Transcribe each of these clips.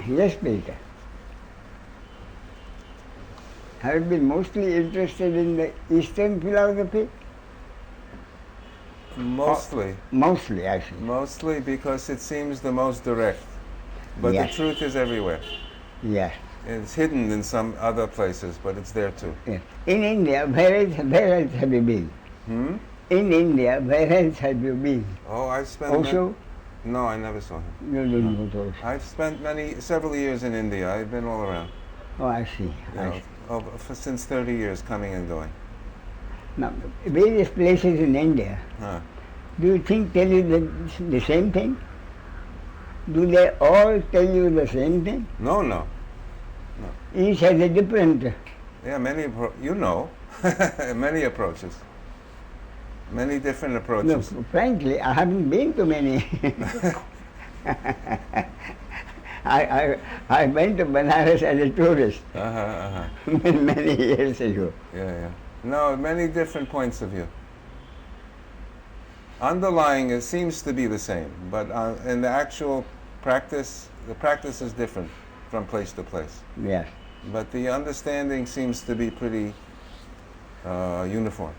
Yes, Peter. Have you been mostly interested in the Eastern philosophy? Mostly. Mostly, I see. Mostly because it seems the most direct. But Yes. the truth is everywhere. Yes. It's hidden in some other places, but it's there too. Yes. In India, where else have you been? Hmm? In India, where else have you been? Oh, I've spent... Also? No, I never saw him. You don't go to Osho. I've spent several years in India. I've been all around. Oh, I see. Since 30 years, coming and going. Now, various places in India, do you think tell you the same thing? Do they all tell you the same thing? No. Each has a different... Yeah, many approaches. Many different approaches. No, frankly, I haven't been to many. I went to Banaras as a tourist many years ago. Yeah. No, many different points of view. Underlying, it seems to be the same, but in the actual practice, the practice is different from place to place. Yes. But the understanding seems to be pretty uniform.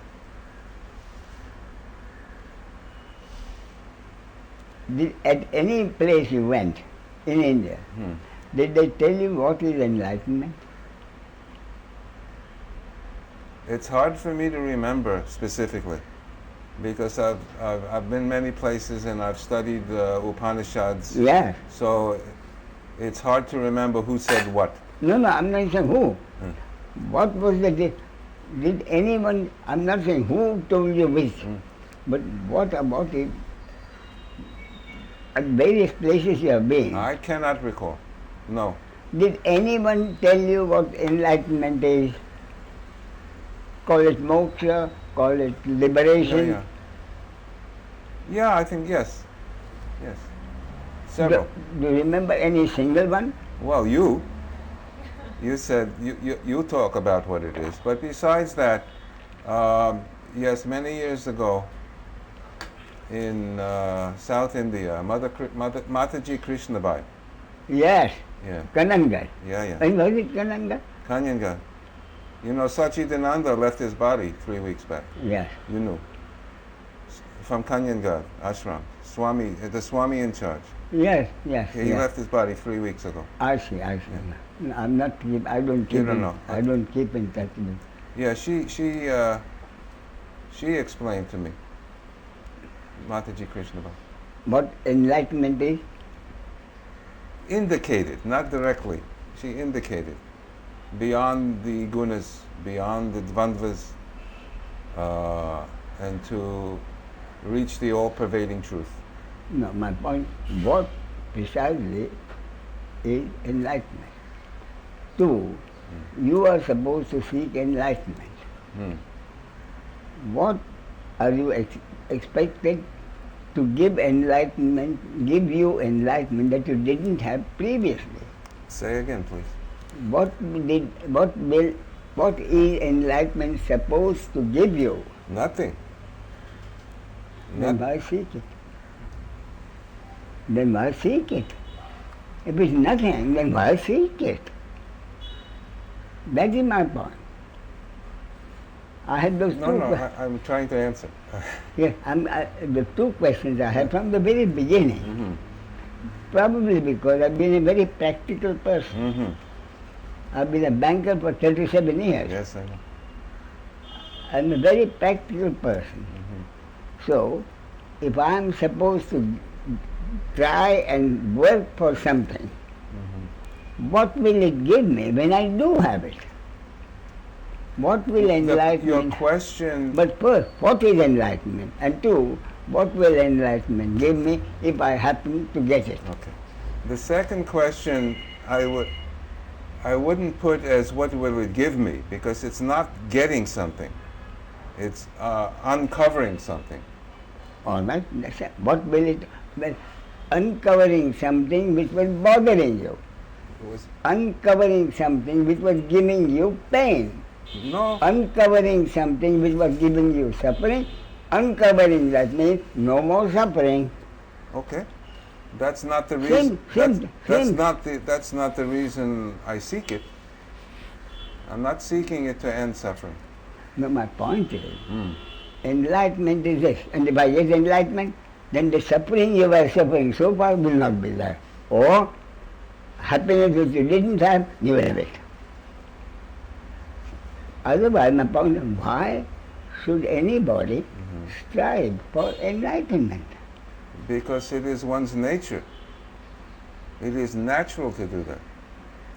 At any place you went in India, did they tell you what is enlightenment? It's hard for me to remember specifically, because I've been many places and I've studied Upanishads. Yes. So it's hard to remember who said what. No, I'm not saying who. What was the... Did anyone... I'm not saying who told you which, but what about it? At various places you have been. I cannot recall. No. Did anyone tell you what enlightenment is? Call it moksha, call it liberation? Yeah, I think yes. Several. Do you remember any single one? Well, you said, you talk about what it is. But besides that, yes, many years ago, in South India, Mataji Krishnabai. Yes. Yeah. Kananga. Yeah. And was it Kananga? Kananga. You know, Sachidananda left his body 3 weeks back. Yes. You knew. From Kanyangar ashram. The Swami in charge. Yes. He left his body 3 weeks ago. I see. Yeah. No, I don't keep You don't know. I don't keep in touch with... Yeah, she explained to me. Mataji Krishnabai. What enlightenment is? Indicated, not directly. She indicated. Beyond the gunas, beyond the dvandvas, and to reach the all-pervading truth. No, my point, what precisely is enlightenment? Two, you are supposed to seek enlightenment. What are you expected to give you enlightenment that you didn't have previously? Say again, please. What is enlightenment supposed to give you? Nothing. Then why seek it? If it's nothing, then why seek it? That is my point. I had those I'm trying to answer. Yes, the two questions I had from the very beginning. Probably because I've been a very practical person. I've been a banker for 37 years. Yes, I know. I'm a very practical person. So, if I'm supposed to try and work for something, what will it give me when I do have it? What will enlightenment... Your question... But first, what is enlightenment? And two, what will enlightenment give me if I happen to get it? Okay. The second question I wouldn't put as what will it give me, because it's not getting something. It's uncovering something. All right. What will it... Well, uncovering something which was bothering you. Uncovering something which was giving you pain. No. Uncovering something which was giving you suffering. Uncovering that means no more suffering. Okay. That's not the reason. Same. That's not the reason I seek it. I'm not seeking it to end suffering. No, my point is, enlightenment is this. And if I get enlightenment, then the suffering you were suffering so far will not be there. Or happiness which you didn't have, you will have it. Otherwise, my point is, why should anybody strive for enlightenment? Because it is one's nature. It is natural to do that.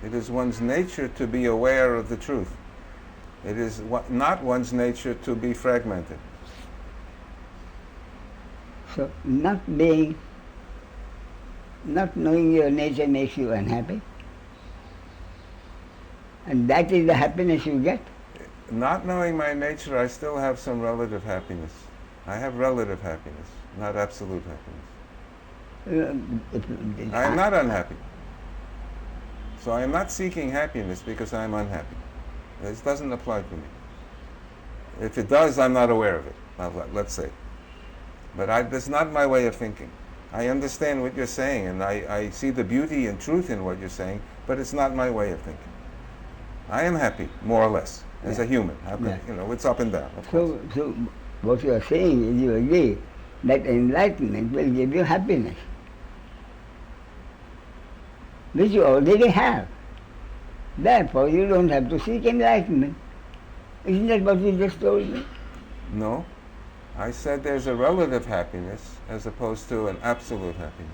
It is one's nature to be aware of the truth. It is not one's nature to be fragmented. So not knowing your nature makes you unhappy. And that is the happiness you get. Not knowing my nature, I still have some relative happiness. I have relative happiness, not absolute happiness. I am not unhappy. So I am not seeking happiness because I am unhappy. This doesn't apply to me. If it does, I'm not aware of it, let's say. But that's not my way of thinking. I understand what you're saying, and I see the beauty and truth in what you're saying, but it's not my way of thinking. I am happy, more or less, as a human. How can, it's up and down, of course. So what you are saying is you agree that enlightenment will give you happiness, which you already have. Therefore, you don't have to seek enlightenment. Isn't that what you just told me? No. I said there's a relative happiness as opposed to an absolute happiness.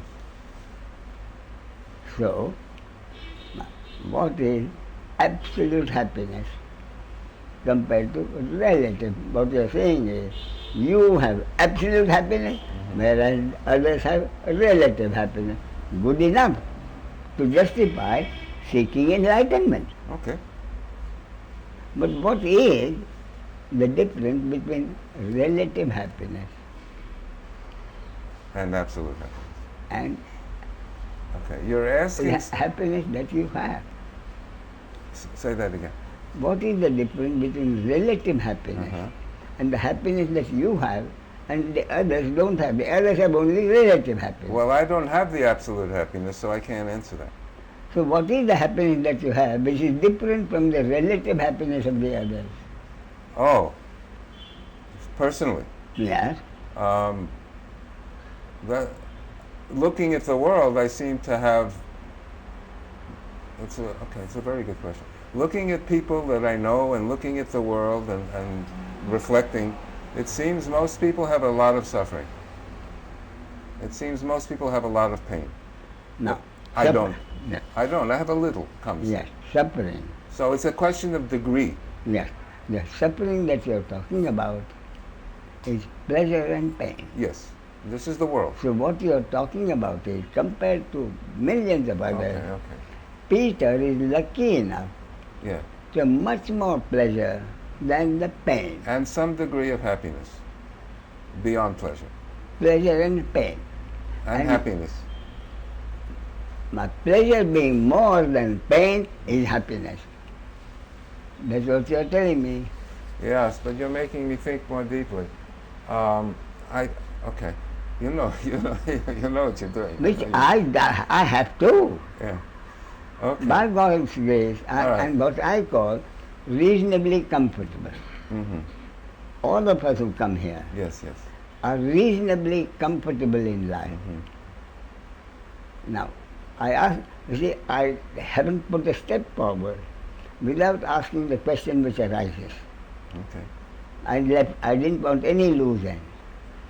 So, what is absolute happiness compared to relative? What you are saying is, you have absolute happiness, whereas others have relative happiness. Good enough to justify seeking enlightenment. Okay. But what is the difference between relative happiness and absolute happiness? And okay, you're asking. Happiness that you have. Say that again. What is the difference between relative happiness and the happiness that you have and the others don't have? The others have only relative happiness. Well, I don't have the absolute happiness, so I can't answer that. So what is the happiness that you have which is different from the relative happiness of the others? Oh, personally. Yes. Looking at the world, I seem to have. It's a very good question. Looking at people that I know and looking at the world and reflecting, it seems most people have a lot of suffering. It seems most people have a lot of pain. No. I don't. No. I don't. I have a little comes. Yes, suffering. So it's a question of degree. Yes. The suffering that you're talking about is pleasure and pain. Yes. This is the world. So what you're talking about is, compared to millions of others, Peter is lucky enough to have much more pleasure than the pain. And some degree of happiness beyond pleasure. Pleasure and pain. And happiness. My pleasure being more than pain is happiness. That's what you're telling me. Yes, but you're making me think more deeply. Okay. You know what you're doing. Which I have to. Yeah. Okay. By God's grace, I'm what I call reasonably comfortable. All of us who come here are reasonably comfortable in life. Now, I haven't put a step forward without asking the question which arises. Okay. I didn't want any loose end.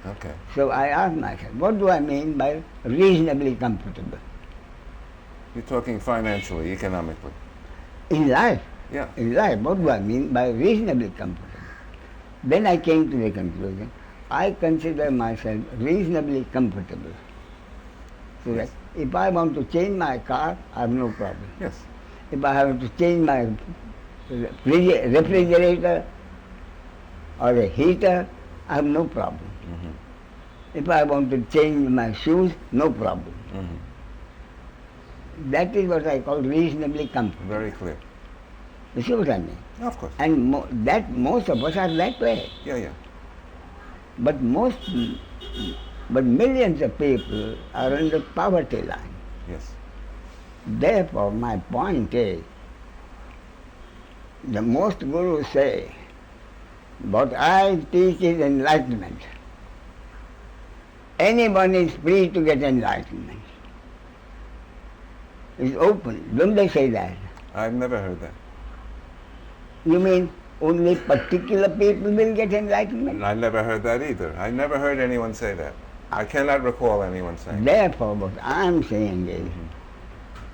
Okay. So I asked myself, what do I mean by reasonably comfortable? You're talking financially, economically. In life. Yeah. In life, what do I mean by reasonably comfortable? Then I came to the conclusion, I consider myself reasonably comfortable. So that if I want to change my car, I have no problem. Yes. If I have to change my refrigerator or a heater, I have no problem. If I want to change my shoes, no problem. That is what I call reasonably comfortable. Very clear. You see what I mean? Of course. And most of us are that way. Yeah. But most But millions of people are under poverty line. Yes. Therefore, my point is, the most gurus say, what I teach is enlightenment. Anyone is free to get enlightenment. It's open. Don't they say that? I've never heard that. You mean only particular people will get enlightenment? I never heard that either. I never heard anyone say that. I cannot recall anyone saying that. Therefore, what I'm saying is,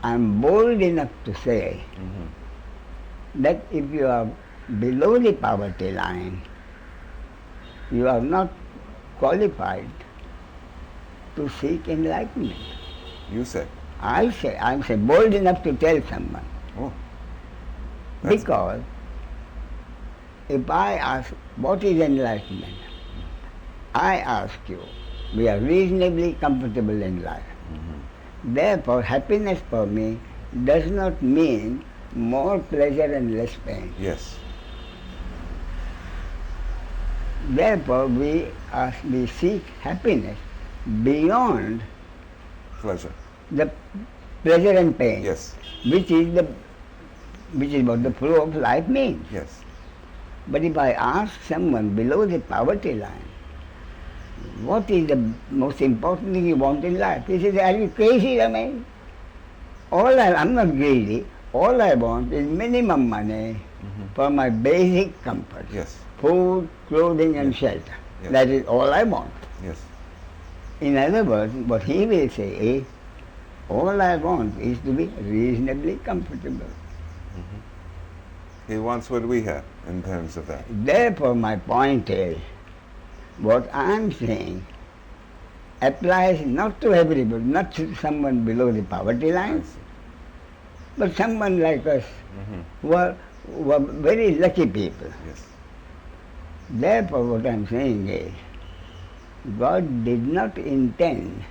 I'm bold enough to say that if you are below the poverty line, you are not qualified to seek enlightenment. You said. I'm bold enough to tell someone. Oh. Because if I ask, what is enlightenment? I ask you, we are reasonably comfortable in life. Therefore, happiness for me does not mean more pleasure and less pain. Yes. Therefore, we seek happiness beyond Pleasure. the pleasure and pain, Yes. which is what the flow of life means. Yes. But if I ask someone below the poverty line, what is the most important thing you want in life? He says, are you crazy, Ramesh? I'm not greedy. All I want is minimum money for my basic comfort. Yes. Food, clothing and shelter. Yes. That is all I want. Yes. In other words, what he will say is, all I want is to be reasonably comfortable. He wants what we have in terms of that. Therefore, my point is, what I am saying applies not to everybody, not to someone below the poverty line, but someone like us who are very lucky people. Yes. Therefore, what I am saying is, God did not intend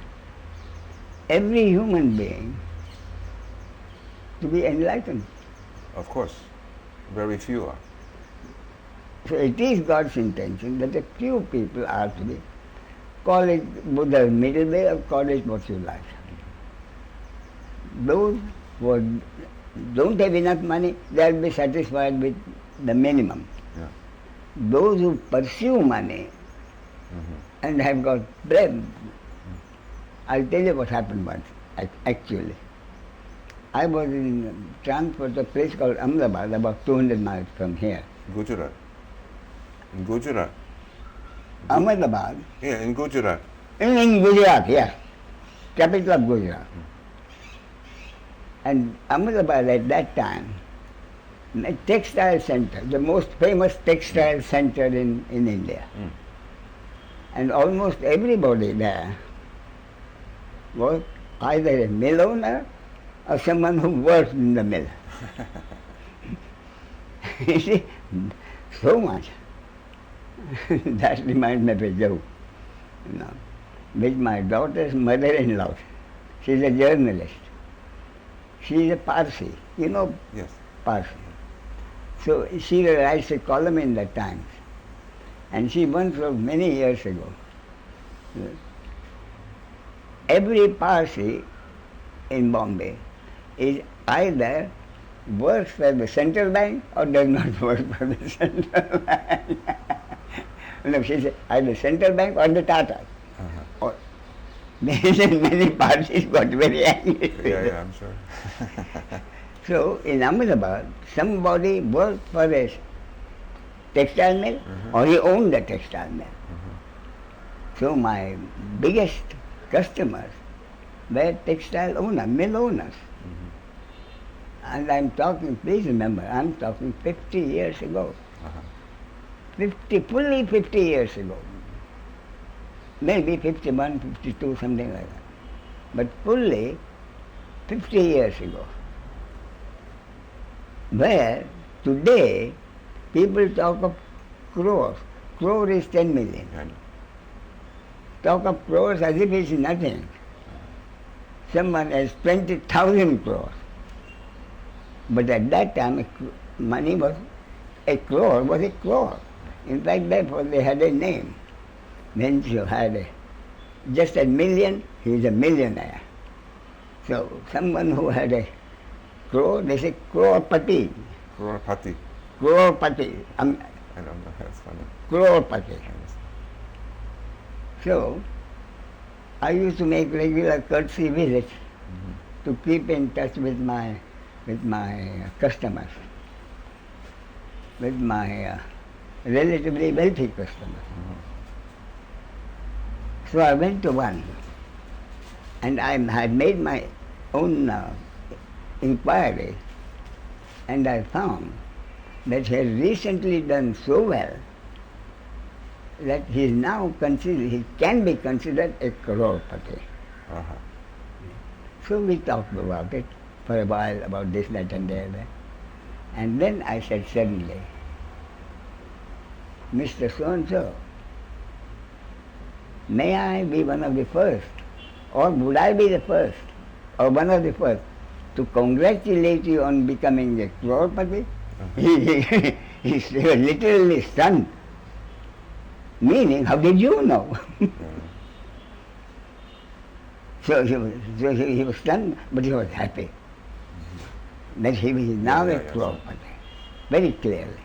every human being to be enlightened. Of course. Very few are. So it is God's intention that a few people are to be, call it Buddha's middle way or call it what you like. Those who don't have enough money, they will be satisfied with the minimum. Yeah. Those who pursue money and have got bread, I'll tell you what happened once, actually. I was in transport to a place called Ahmedabad, about 200 miles from here. Gujarat. In Gujarat. Ahmedabad, Yeah, in Gujarat. in Gujarat, yes, capital of Gujarat. And Ahmedabad at that time, a textile center, the most famous textile center in India. And almost everybody there was either a mill owner or someone who worked in the mill. You see, so much. That reminds me of a joke, with my daughter's mother-in-law. She's a journalist. She is a Parsi, Yes. Parsi. So she writes a column in the Times. And she once wrote many years ago, every Parsi in Bombay is either works for the central bank or does not work for the central bank. She said either central bank or the Tata. Or many parties got very angry. Yeah, I'm sure. So in Ahmedabad, somebody worked for a textile mill or he owned the textile mill. So my biggest customers were textile owners, mill owners. And I'm talking, please remember, I'm talking 50 years ago. Fully 50 years ago. Maybe 51, 52, something like that. But fully 50 years ago. Where today people talk of crores. Crore is 10 million. Talk of crores as if it's nothing. Someone has 20,000 crores. But at that time, money was, a crore was a crore. In fact, therefore they had a name. Means you had just a million, he is a millionaire. So someone who had a crore, they say crorepati. Crorepati. Crorepati. I don't know. That's funny. Crorepati. So I used to make regular courtesy visits to keep in touch with my customers, with my relatively wealthy customers. So I went to one, and I had made my own inquiry, and I found that he had recently done so well that he is now considered, he can be considered a crorepati. So we talked about it for a while, about this, that, and the other. And then I said suddenly, Mr. So-and-so, may I be one of the first, or would I be the first, or one of the first, to congratulate you on becoming a crorepati? He was literally stunned. Meaning, how did you know? So he was stunned, but he was happy that he is now a crorepati, very clearly.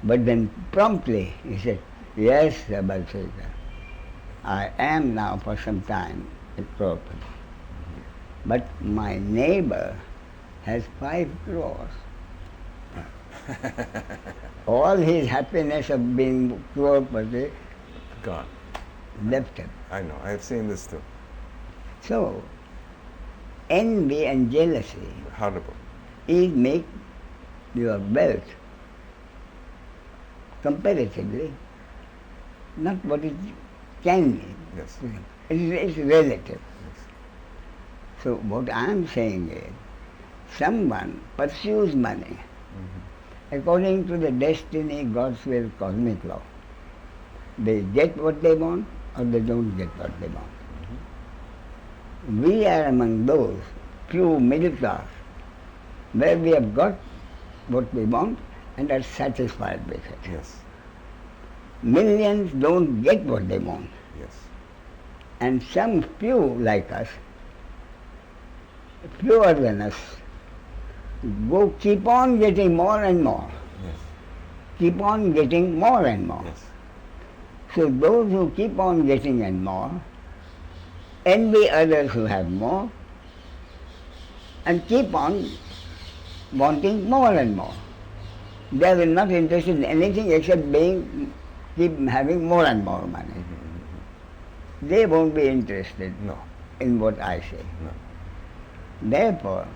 But then promptly he said, yes, Balsekar, I am now for some time a crorepati. But my neighbor has 5 crores. All his happiness of being crorepati gone. Left him. I know. I have seen this too. So, envy and jealousy Horrible. is make your wealth comparatively not what it can be. Yes. It's relative. Yes. So what I am saying is, someone pursues money according to the destiny, God's will, cosmic law. They get what they want or they don't get what they want. We are among those few middle class where we have got what we want and are satisfied with it. Yes. Millions don't get what they want. Yes. And some few like us, fewer than us, keep on getting more and more. Yes. Keep on getting more and more. Yes. So those who keep on getting and more, envy others who have more, and keep on wanting more and more. They are not interested in anything except keep having more and more money. They won't be interested in what I say. No. Therefore,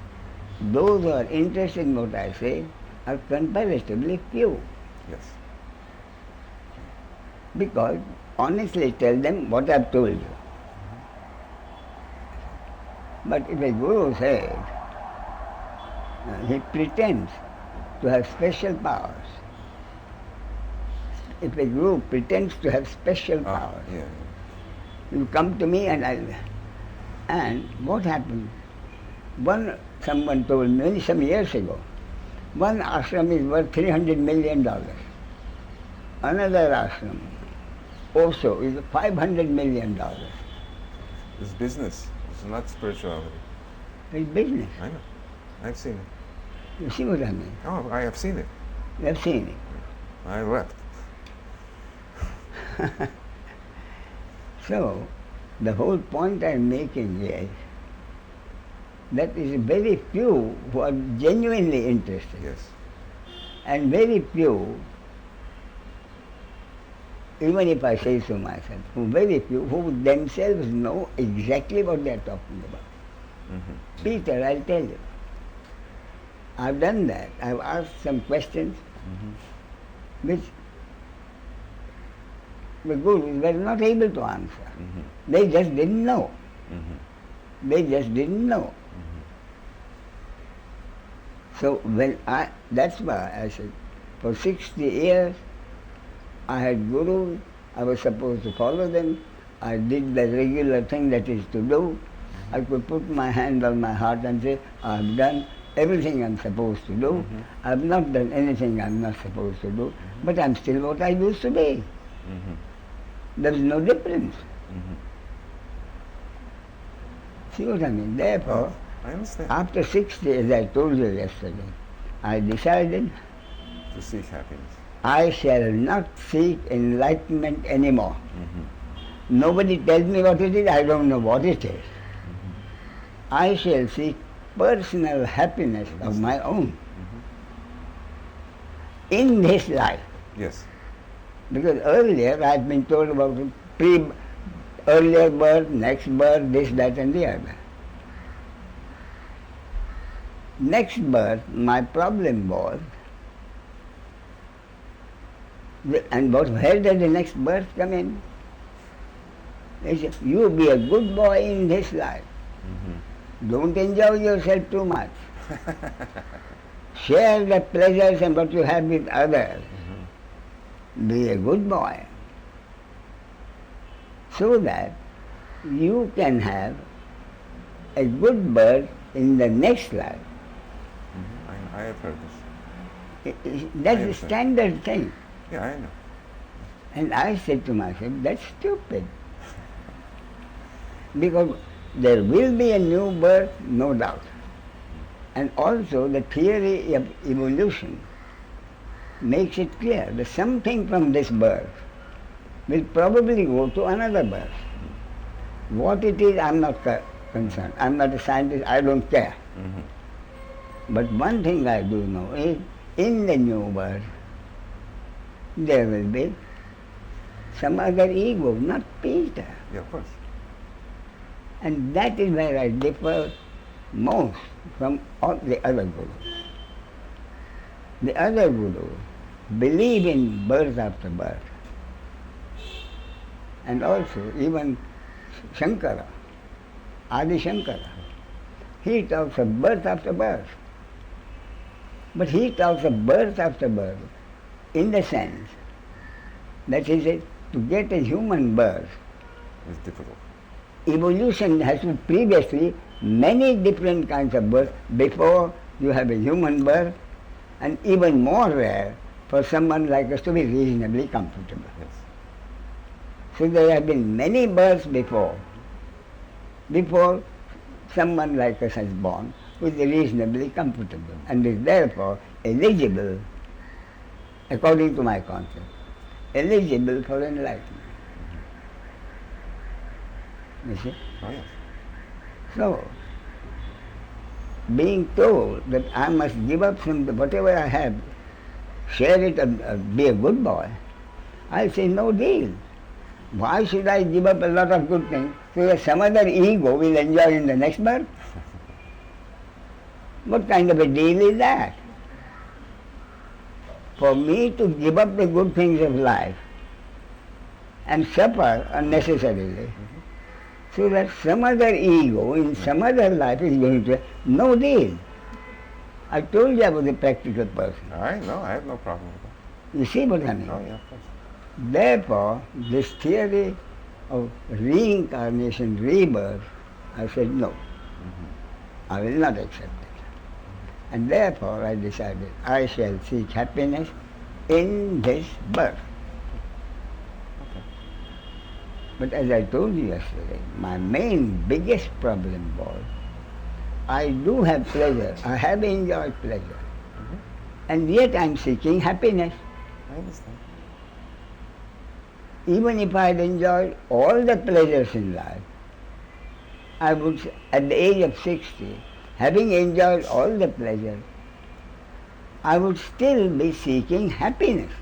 those who are interested in what I say are comparatively few. Yes. Because honestly tell them what I've told you. But if a guru says, he pretends to have special powers. If a guru pretends to have special powers, Yeah. you come to me and what happened? Someone told me some years ago, one ashram is worth $300 million. Another ashram also is $500 million. It's business. It's not spirituality. It's business. I know. I've seen it. You see what I mean? Oh, I have seen it. You have seen it. I wept. So, the whole point I'm making is that is very few who are genuinely interested, Yes. and very few, even if I say so myself, very few who themselves know exactly what they are talking about. Peter, I'll tell you, I've done that. I've asked some questions which the gurus were not able to answer. They just didn't know. They just didn't know. So that's why I said, for 60 years I had gurus, I was supposed to follow them, I did the regular thing that is to do. I could put my hand on my heart and say, I've done everything I'm supposed to do. I've not done anything I'm not supposed to do, but I'm still what I used to be. There's no difference. See what I mean? Therefore, I understand. after 60, as I told you yesterday, I decided To seek happiness. I shall not seek enlightenment anymore. Mm-hmm. Nobody tells me what it is, I don't know what it is. Mm-hmm. I shall seek personal happiness of my own in this life. Yes. Because earlier I had been told about earlier birth, next birth, this, that and the other. Next birth, my problem was, and where does the next birth come in? They said, you be a good boy in this life. Mm-hmm. Don't enjoy yourself too much. Share the pleasures and what you have with others. Mm-hmm. Be a good boy. So that you can have a good birth in the next life. Mm-hmm. I have heard this. That's the standard thing. Yeah, I know. And I said to myself, that's stupid. Because there will be a new birth, no doubt. And also the theory of evolution makes it clear that something from this birth will probably go to another birth. What it is, I'm not concerned. I'm not a scientist, I don't care. Mm-hmm. But one thing I do know is, in the new birth, there will be some other ego, not Peter. Yeah, of course. And that is where I differ most from all the other gurus. The other gurus believe in birth after birth. And also even Shankara, Adi Shankara, he talks of birth after birth. But he talks of birth after birth in the sense that he says to get a human birth, It's difficult. evolution has been previously many different kinds of birth before you have a human birth, and even more rare for someone like us to be reasonably comfortable. Yes. So there have been many births before someone like us is born who is reasonably comfortable and is therefore eligible, according to my concept, eligible for enlightenment. You see? Oh, yes. So, being told that I must give up whatever I have, share it and be a good boy, I'll say no deal. Why should I give up a lot of good things so that some other ego will enjoy in the next birth? What kind of a deal is that? For me to give up the good things of life and suffer unnecessarily, so that some other ego in some other life is going to, no deal. I told you I was a practical person. I know, I have no problem with that. You see what I mean? Oh, yeah, of course. Therefore, this theory of reincarnation, rebirth, I said no. Mm-hmm. I will not accept it. And therefore I decided I shall seek happiness in this birth. Okay. But as I told you yesterday, my main biggest problem was I do have pleasure, I have enjoyed pleasure, Mm-hmm. and yet I am seeking happiness. I understand. Even if I had enjoyed all the pleasures in life, I would, at the age of 60, having enjoyed all the pleasures, I would still be seeking happiness.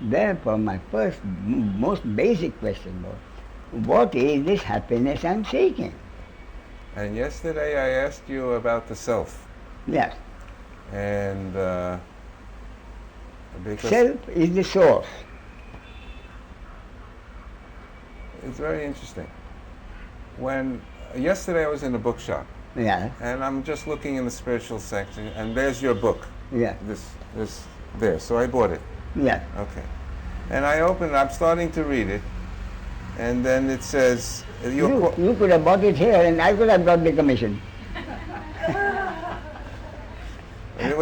Therefore, my first, most basic question was, what is this happiness I'm seeking? And yesterday I asked you about the self. Yes. And because Self is the source. it's very interesting. When yesterday I was in a bookshop, Yes. and I'm just looking in the spiritual section, and there's your book. Yes. This there. So I bought it. Yes. Okay. And I opened it, I'm starting to read it, and then it says You could have bought it here and I could have got the commission. it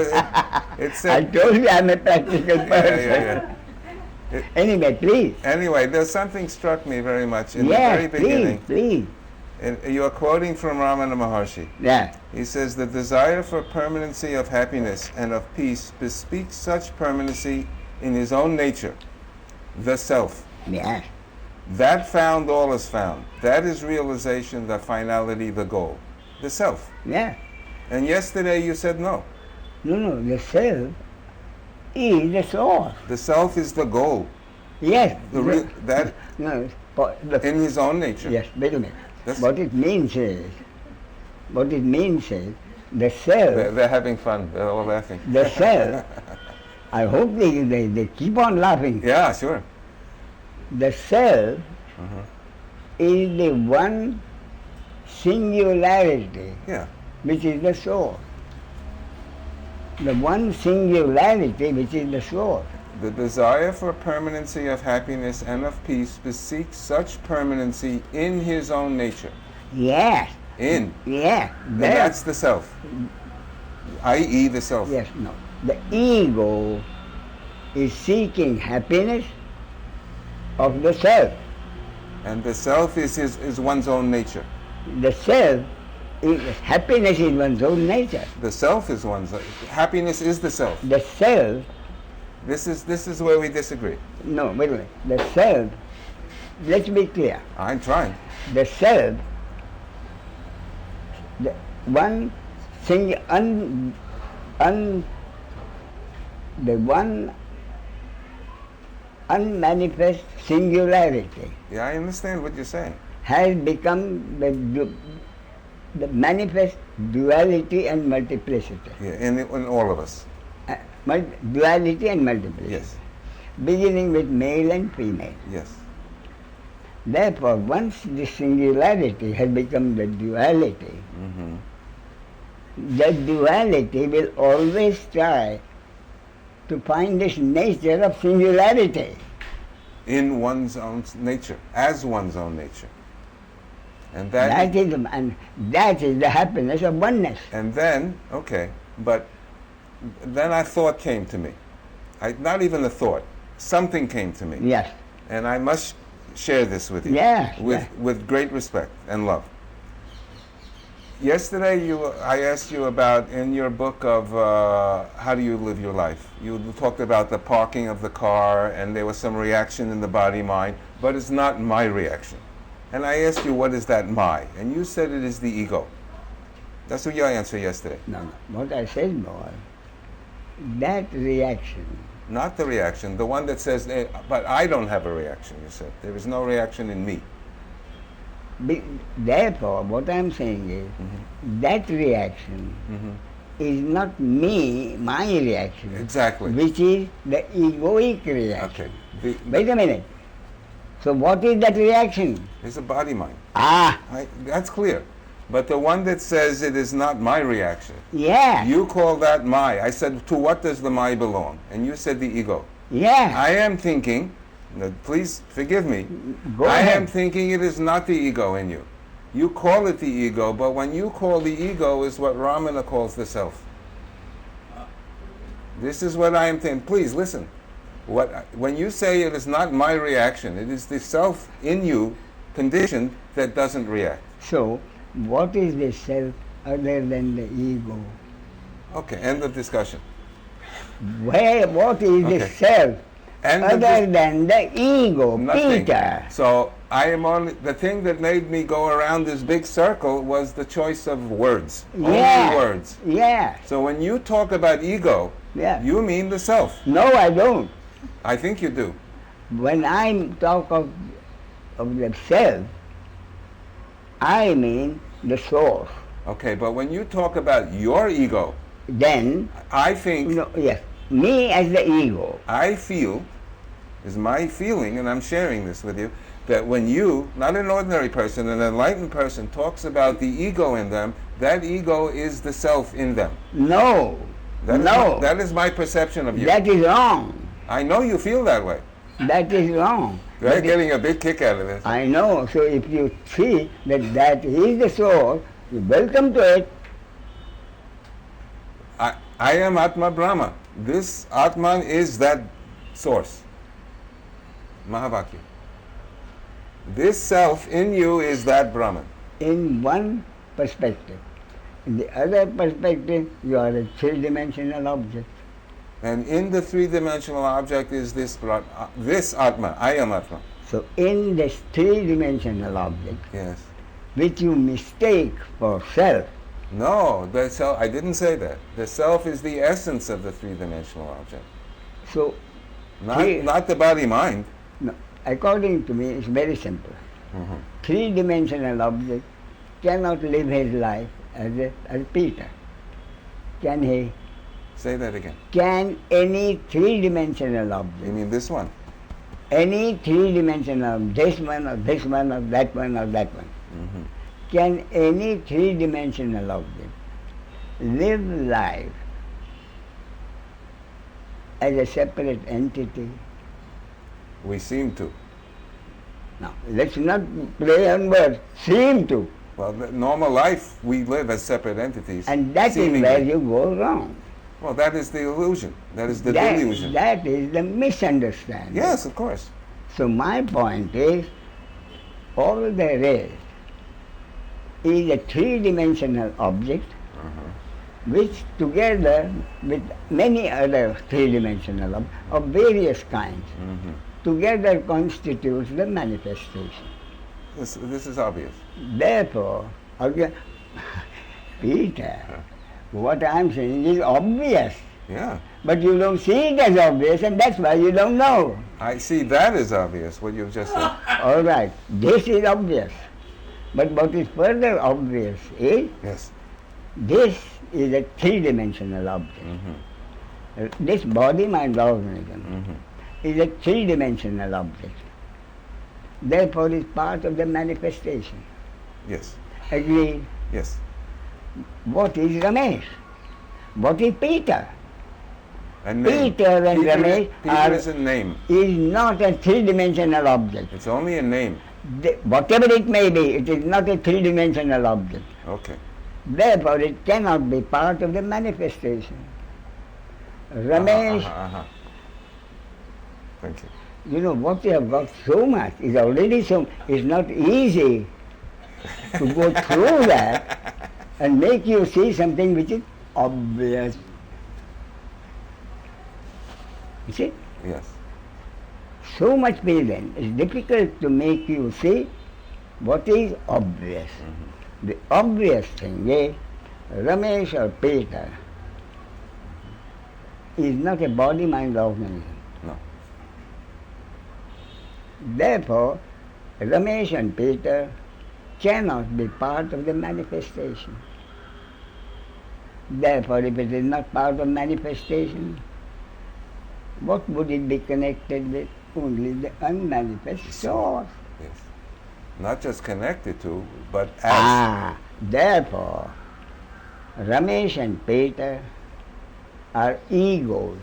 I said told you I'm a practical person. yeah. Anyway, please. Anyway, there's something struck me very much in the Yes, very beginning. please. And you are quoting from Ramana Maharshi. Yeah. He says, the desire for permanency of happiness and of peace bespeaks such permanency in his own nature, the self. Yes. That found all is found. That is realization, the finality, the goal. The self. Yeah. And yesterday you said no. No, the self is the source. The self is the goal. Yes. That No, in his own nature. yes, wait a minute. That's- What it means is, the self, They're having fun. They're all laughing. the self, I hope they keep on laughing. Yeah, sure. The self is the one singularity Yeah. which is the source. The one singularity which is the source. The desire for permanency of happiness and of peace bespeaks such permanency in his own nature. Yes. In. Yeah. And that's the self. I.e. the self. Yes, no. The ego is seeking happiness of the self. And the self is one's own nature. The self, happiness is one's own nature. The self is one's. Happiness is the self. The self, This is where we disagree. no, wait a minute. The self, let's be clear. I'm trying. The self, the one thing, the one unmanifest singularity Yeah, I understand what you're saying. has become the manifest duality and multiplicity. Yeah, in all of us. Duality and multiplicity. Yes. Beginning with male and female. Yes. Therefore, once the singularity has become the duality, the duality will always try to find this nature of singularity. In one's own nature, as one's own nature. And That is the happiness of oneness. And then, okay, but then a thought came to me. Not even a thought. Something came to me. Yes. And I must share this with you. Yes, With great respect and love. Yesterday I asked you about, in your book of How Do You Live Your Life, you talked about the parking of the car and there was some reaction in the body-mind, but it's not my reaction. And I asked you, what is that my? And you said it is the ego. That's what your answer yesterday. No. What I said was, that reaction, Not the reaction, the one that says, but I don't have a reaction, you said. There is no reaction in me. therefore, what I'm saying is, that reaction is not me, my reaction. Exactly. Which is the egoic reaction. Okay. Wait a minute. So what is that reaction? It's a body-mind. That's clear. But the one that says it is not my reaction, Yeah. you call that my. I said, to what does the my belong? And you said the ego. Yeah. I am thinking, now please forgive me, Go I ahead. am thinking it is not the ego in you. You call it the ego, but when you call the ego is what Ramana calls the self. This is what I am thinking. Please listen. When you say it is not my reaction, it is the self in you, conditioned, that doesn't react. So, what is the self other than the ego? Okay, end of discussion. What is the Okay. self End of other than the ego, Nothing. Peter? So I am only, the thing that made me go around this big circle was the choice of words. Yeah. Only words. Yeah. So when you talk about ego, Yeah. you mean the self. No, I don't. I think you do. When I talk of the self, I mean the source. Okay, but when you talk about your ego, Then, I think, yes, me as the ego. I feel, is my feeling, and I'm sharing this with you, that when you, not an ordinary person, an enlightened person, talks about the ego in them, that ego is the self in them. No. No. That is my perception of you. That is wrong. I know you feel that way. That is wrong. They're getting a big kick out of this. I know. So if you see that is the source, you're welcome to it. I am Atma Brahma. This Atman is that source. Mahavakya. This self in you is that Brahman. In one perspective. In the other perspective, you are a three-dimensional object. And in the three-dimensional object is this Atma, I am Atma. So in this three-dimensional object, Yes. which you mistake for self, No, the self, I didn't say that. The self is the essence of the three-dimensional object. so Not the body-mind. no, according to me, it's very simple. Mm-hmm. Three-dimensional object cannot live his life as Peter. Can he? Say that again. Can any three-dimensional You object, mean this one? any three-dimensional, this one or this one or that one or that one, Mm-hmm. can any three-dimensional object live life as a separate entity? We seem to. Now, let's not play on words. Seem to. Well, the normal life, we live as separate entities. And that is seemingly. where you go wrong. Well, that is the illusion. That is the That- delusion. That is the misunderstanding. Yes, of course. So my point is, all there is a three-dimensional object which together with many other three-dimensional of various kinds, Mm-hmm. together constitutes the manifestation. This is obvious. Therefore, Peter, what I am saying is obvious, Yeah. but you don't see it as obvious, and that's why you don't know. I see that is obvious, what you've just said. All right, this is obvious, but what is further obvious is Yes. this is a three-dimensional object. Mm-hmm. This body-mind organism Mm-hmm. is a three-dimensional object. Therefore, it's part of the manifestation. Yes. Agreed? Yes. What is Ramesh? What is Peter? And name. Peter and Ramesh Peter is a name. is not a three-dimensional object. It's only a name. Whatever it may be, it is not a three-dimensional object. Okay. Therefore, it cannot be part of the manifestation. Ramesh, Thank you. you know, what you have got so much is already so, it's not easy to go through that and make you see something which is obvious. You see? Yes. So much present, it's difficult to make you see what is obvious. The obvious thing is, Ramesh or Peter is not a body-mind organism. No. Therefore, Ramesh and Peter cannot be part of the manifestation. Therefore, if it is not part of manifestation, what would it be connected with? Only the unmanifest source. Yes. Not just connected to, but as. Therefore, Ramesh and Peter are egos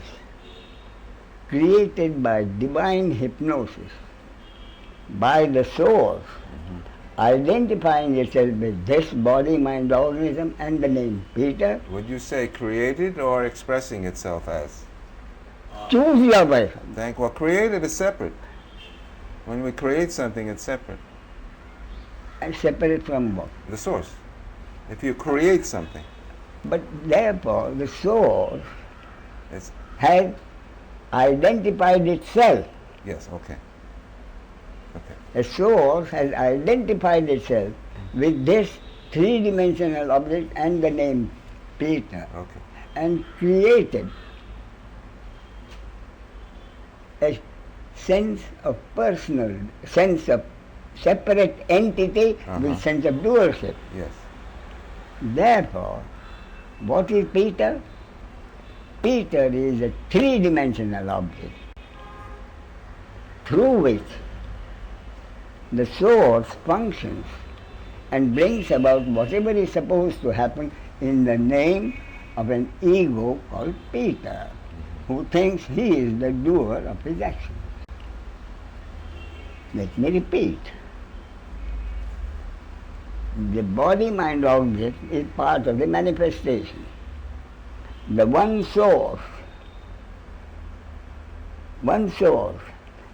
created by divine hypnosis, by the source, identifying itself with this body-mind organism and the name Peter. Would you say created or expressing itself as? Choose your way. Well, created is separate. When we create something, it's separate. And separate from what? The source. If you create something, But therefore, the source it's has identified itself. yes. Okay. Okay. The source has identified itself with this three-dimensional object and the name Peter, Okay. and created a sense of personal, sense of separate entity with sense of doership. Yes. Therefore, what is Peter? Peter is a three-dimensional object through which the source functions and brings about whatever is supposed to happen in the name of an ego called Peter, who thinks he is the doer of his action. Let me repeat. The body-mind object is part of the manifestation. The one source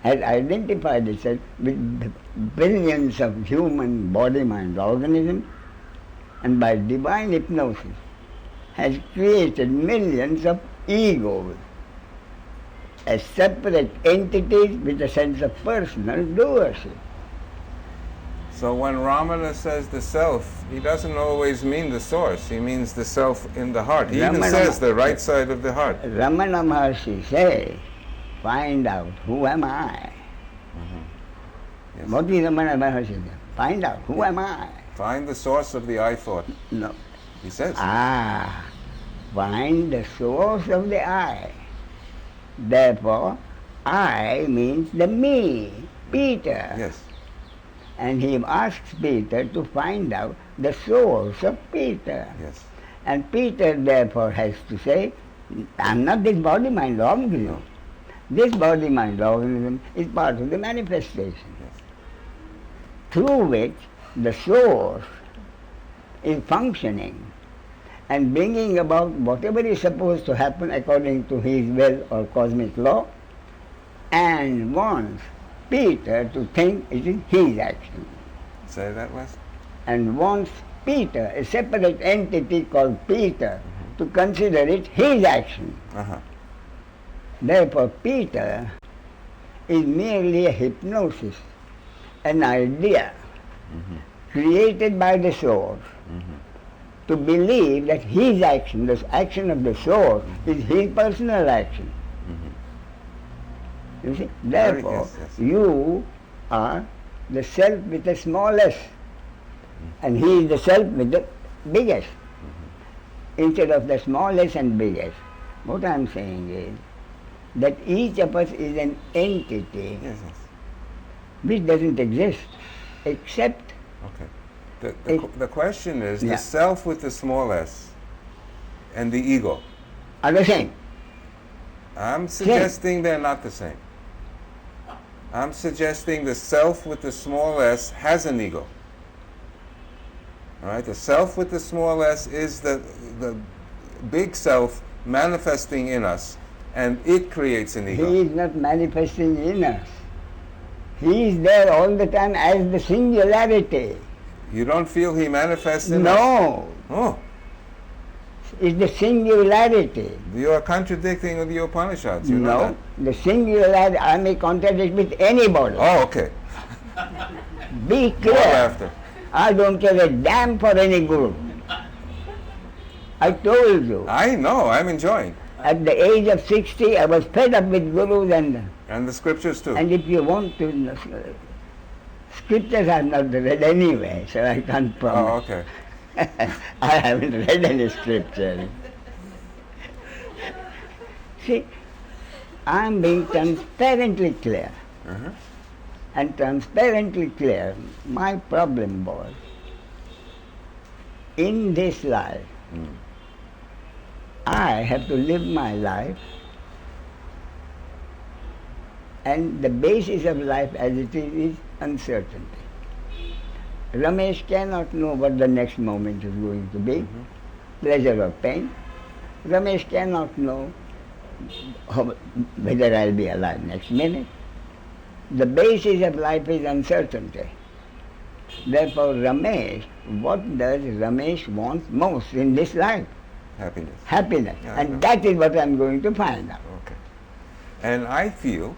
has identified itself with the billions of human body-mind organisms, and by divine hypnosis has created millions of egos as separate entities with a sense of personal doership. So when Ramana says the self, he doesn't always mean the source. He means the self in the heart. He even says the right side of the heart. Ramana Maharshi says, find out who am I. Yes. What is Ramana Maharshi saying? Find out who am I. Find the source of the I thought. No. He says. Find the source of the I. Therefore, I means the me, Peter. Yes. And he asks Peter to find out the source of Peter. Yes. And Peter therefore has to say, I'm not this body-mind organism. No. This body-mind organism is part of the manifestation, Yes. through which the source is functioning and bringing about whatever is supposed to happen according to his will or cosmic law, and wants Peter to think it is his action. Say that, Wes? And wants Peter, a separate entity called Peter, to consider it his action. Uh-huh. Therefore, Peter is merely a hypnosis, an idea created by the source to believe that his action, the action of the source, is his personal action. You see? Therefore, yes, yes. you are the self with the smallest, and he is the self with the biggest. Instead of the smallest and biggest, what I am saying is that each of us is an entity Yes, yes. which doesn't exist except Okay. The question is Yeah. the self with the small s and the ego. are the same. I'm suggesting they're not the same. I'm suggesting the self with the small s has an ego. All right? The self with the small s is the big self manifesting in us, and it creates an ego. He is not manifesting in us. He is there all the time as the singularity. You don't feel he manifests in us? No, Oh, it's the singularity. you are contradicting with the Upanishads. You know No, that? the singularity, I may contradict with anybody. Oh, okay. Be More clear. laughter. I don't care a damn for any guru. I told you, I know. I'm enjoying. at the age of 60, I was fed up with gurus, And the scriptures too. and if you want to, scriptures I've not read anyway, so I can't Oh, promise. okay. I haven't read any scripture. See, I'm being transparently clear. Uh-huh. And transparently clear, my problem was, in this life, I have to live my life, and the basis of life as it is uncertainty. Ramesh cannot know what the next moment is going to be, pleasure or pain. Ramesh cannot know whether I'll be alive next minute. The basis of life is uncertainty. Therefore, Ramesh, what does Ramesh want most in this life? Happiness. Happiness. Yeah, I know. And that is what I'm going to find out. Okay. And I feel,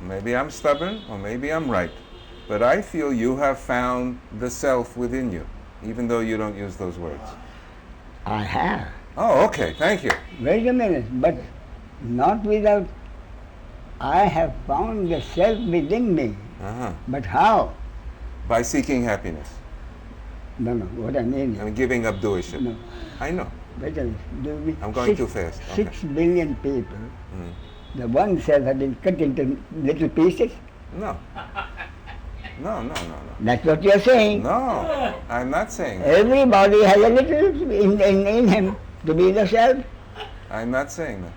maybe I'm stubborn or maybe I'm right, but I feel you have found the self within you, even though you don't use those words. I have. Oh, okay. Thank you. Wait a minute, but not without. I have found the self within me. Uh-huh. But how? By seeking happiness No, what I mean is, and giving up doership. no, I know. wait a minute. Do we- I'm going too fast. Okay. 6 billion people, Mm. the one self has been cut into little pieces. No. No, no, no, no. That's what you're saying. No, I'm not saying that. Everybody has a little in him to be the self. I'm not saying that.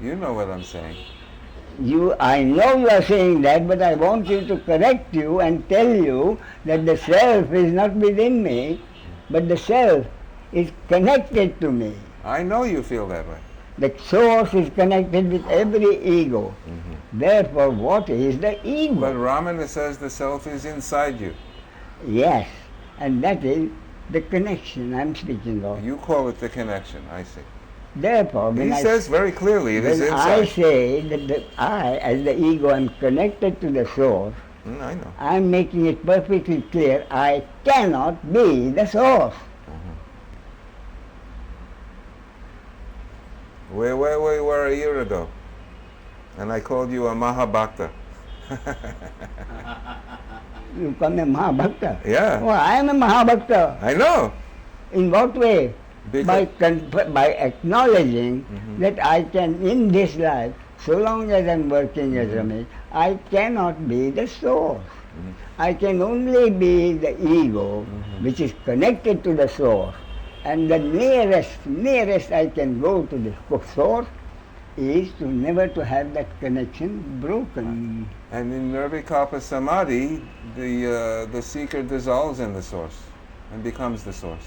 You know what I'm saying. I know you are saying that, but I want you to correct you and tell you that the self is not within me, but the self is connected to me. I know you feel that way. The source is connected with every ego. Therefore, what is the ego? But Ramana says the self is inside you. Yes, and that is the connection I'm speaking of. You call it the connection, I see. Therefore, He says very clearly it is when inside. I say that I, as the ego, am connected to the source, I know. I'm making it perfectly clear I cannot be the source. Where we were a year ago, and I called you a Mahabhakta. You call me Mahabhakta? Yeah. Oh, I am a Mahabhakta. I know. In what way? Because By acknowledging that I can, in this life, so long as I'm working as Ramesh, I cannot be the source. I can only be the ego, which is connected to the source. And the nearest I can go to the source is to never to have that connection broken. And in Nirvikalpa Samadhi, the seeker dissolves in the source and becomes the source.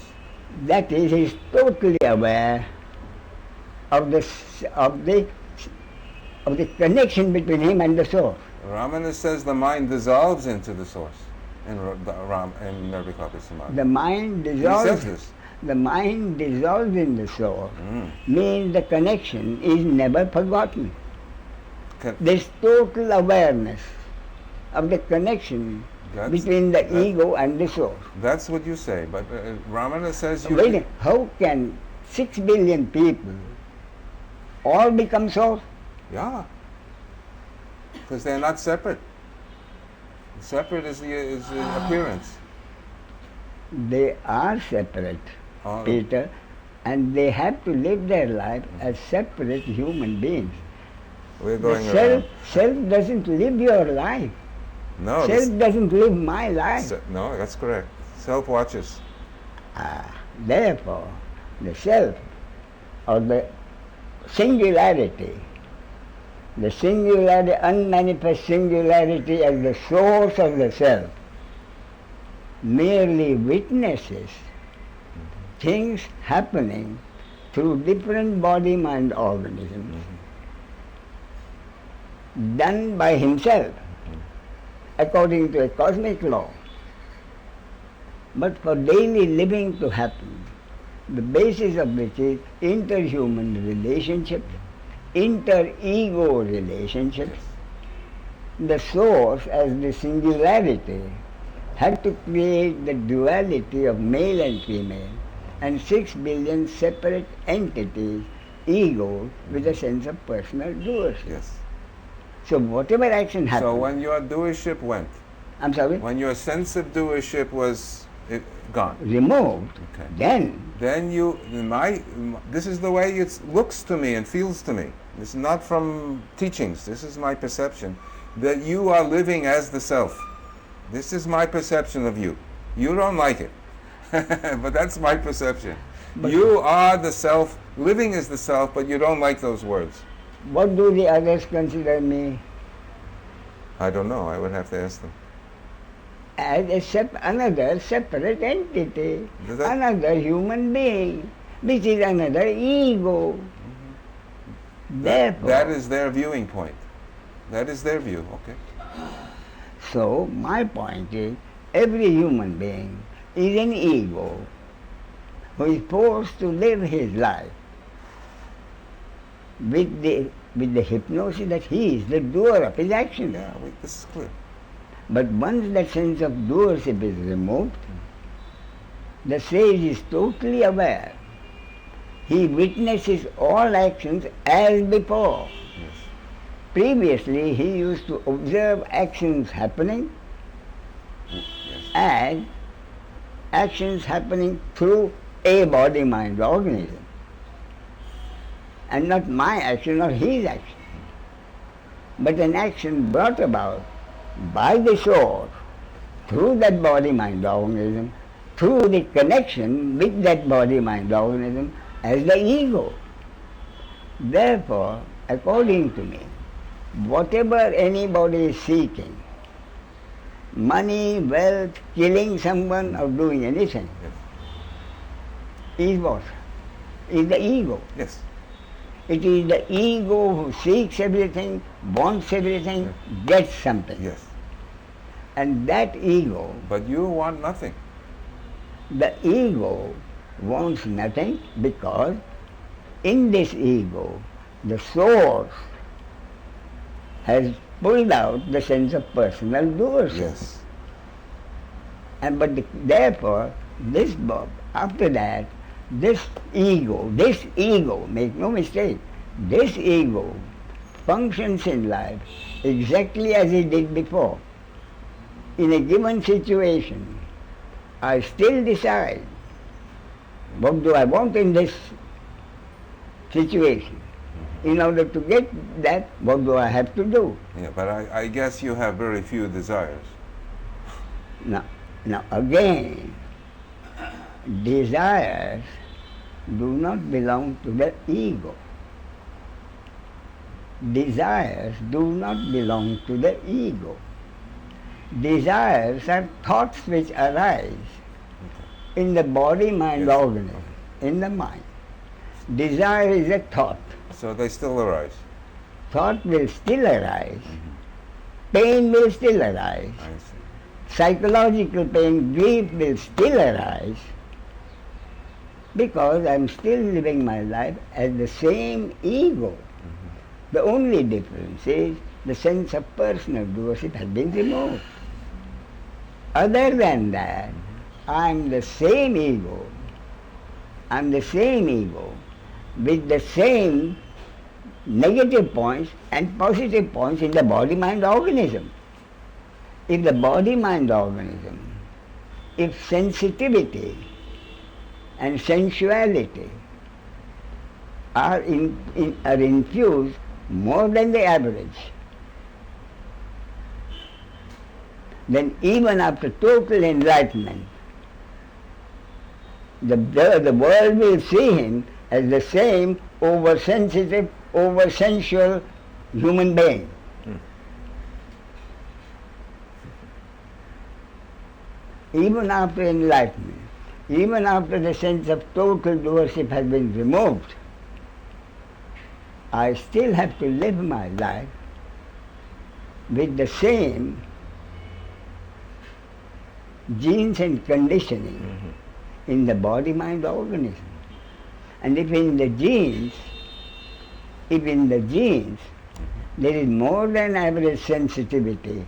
That is, he is totally aware of the connection between him and the source. Ramana says the mind dissolves into the source in Nirvikalpa Samadhi. The mind He dissolves. says this. The mind dissolves in the soul means the connection is never forgotten. This total awareness of the connection between the ego and the soul. That's what you say, but Ramana says you... Wait, how can 6 billion people all become souls? Yeah, because they're not separate. Separate is the appearance. They are separate, Peter, and they have to live their life as separate human beings. We're going the self doesn't live your life. No. Self doesn't live my life. No, that's correct. Self watches. Therefore, the self, or the singularity, unmanifest singularity as the source of the self, merely witnesses things happening through different body-mind organisms done by himself according to a cosmic law. But for daily living to happen, the basis of which is interhuman relationships, inter-ego relationships, the source as the singularity had to create the duality of male and female and 6 billion separate entities, egos, with a sense of personal doership. Yes. So whatever action happened... So when your doership went... I'm sorry? When your sense of doership was gone... removed, okay. Then you... this is the way it looks to me and feels to me. This is not from teachings. This is my perception. That you are living as the self. This is my perception of you. You don't like it. But that's my perception. But you are the self, living as the self, but you don't like those words. What do the others consider me? I don't know. I would have to ask them. As another separate entity, another human being, which is another ego. Therefore, that is their viewing point. That is their view, okay? So, my point is, every human being is an ego who is forced to live his life with the hypnosis that he is the doer of his actions. Yeah, this is clear. But once that sense of doership is removed, the sage is totally aware. He witnesses all actions as before. Yes. Previously, he used to observe actions happening and actions happening through a body-mind organism, and not my action, not his action, but an action brought about by the source through that body-mind organism, through the connection with that body-mind organism as the ego. Therefore, according to me, whatever anybody is seeking, money, wealth, killing someone or doing anything, yes, is what? Is the ego. Yes. It is the ego who seeks everything, wants everything, gets something. Yes. And that ego, But you want nothing. the ego wants nothing because in this ego, the source has pulled out the sense of personal doership. Yes. And therefore, after that, this ego, make no mistake, this ego functions in life exactly as it did before. In a given situation, I still decide what do I want in this situation. In order to get that, what do I have to do? Yeah, but I guess you have very few desires. Now again, desires do not belong to the ego. Desires do not belong to the ego. Desires are thoughts which arise in the body-mind Yes. organism, in the mind. Desire is a thought. So they still arise. Thought will still arise. Pain will still arise. I see. Psychological pain, grief will still arise because I am still living my life as the same ego. The only difference is the sense of personal doership has been removed. Other than that, I am the same ego. I am the same ego with the same negative points and positive points in the body-mind organism. If the body-mind organism, if sensitivity and sensuality are infused more than the average, then even after total enlightenment, the world will see him as the same oversensitive, oversensual human being. Even after enlightenment, even after the sense of total doership has been removed, I still have to live my life with the same genes and conditioning in the body-mind organism. And if in the genes there is more than average sensitivity,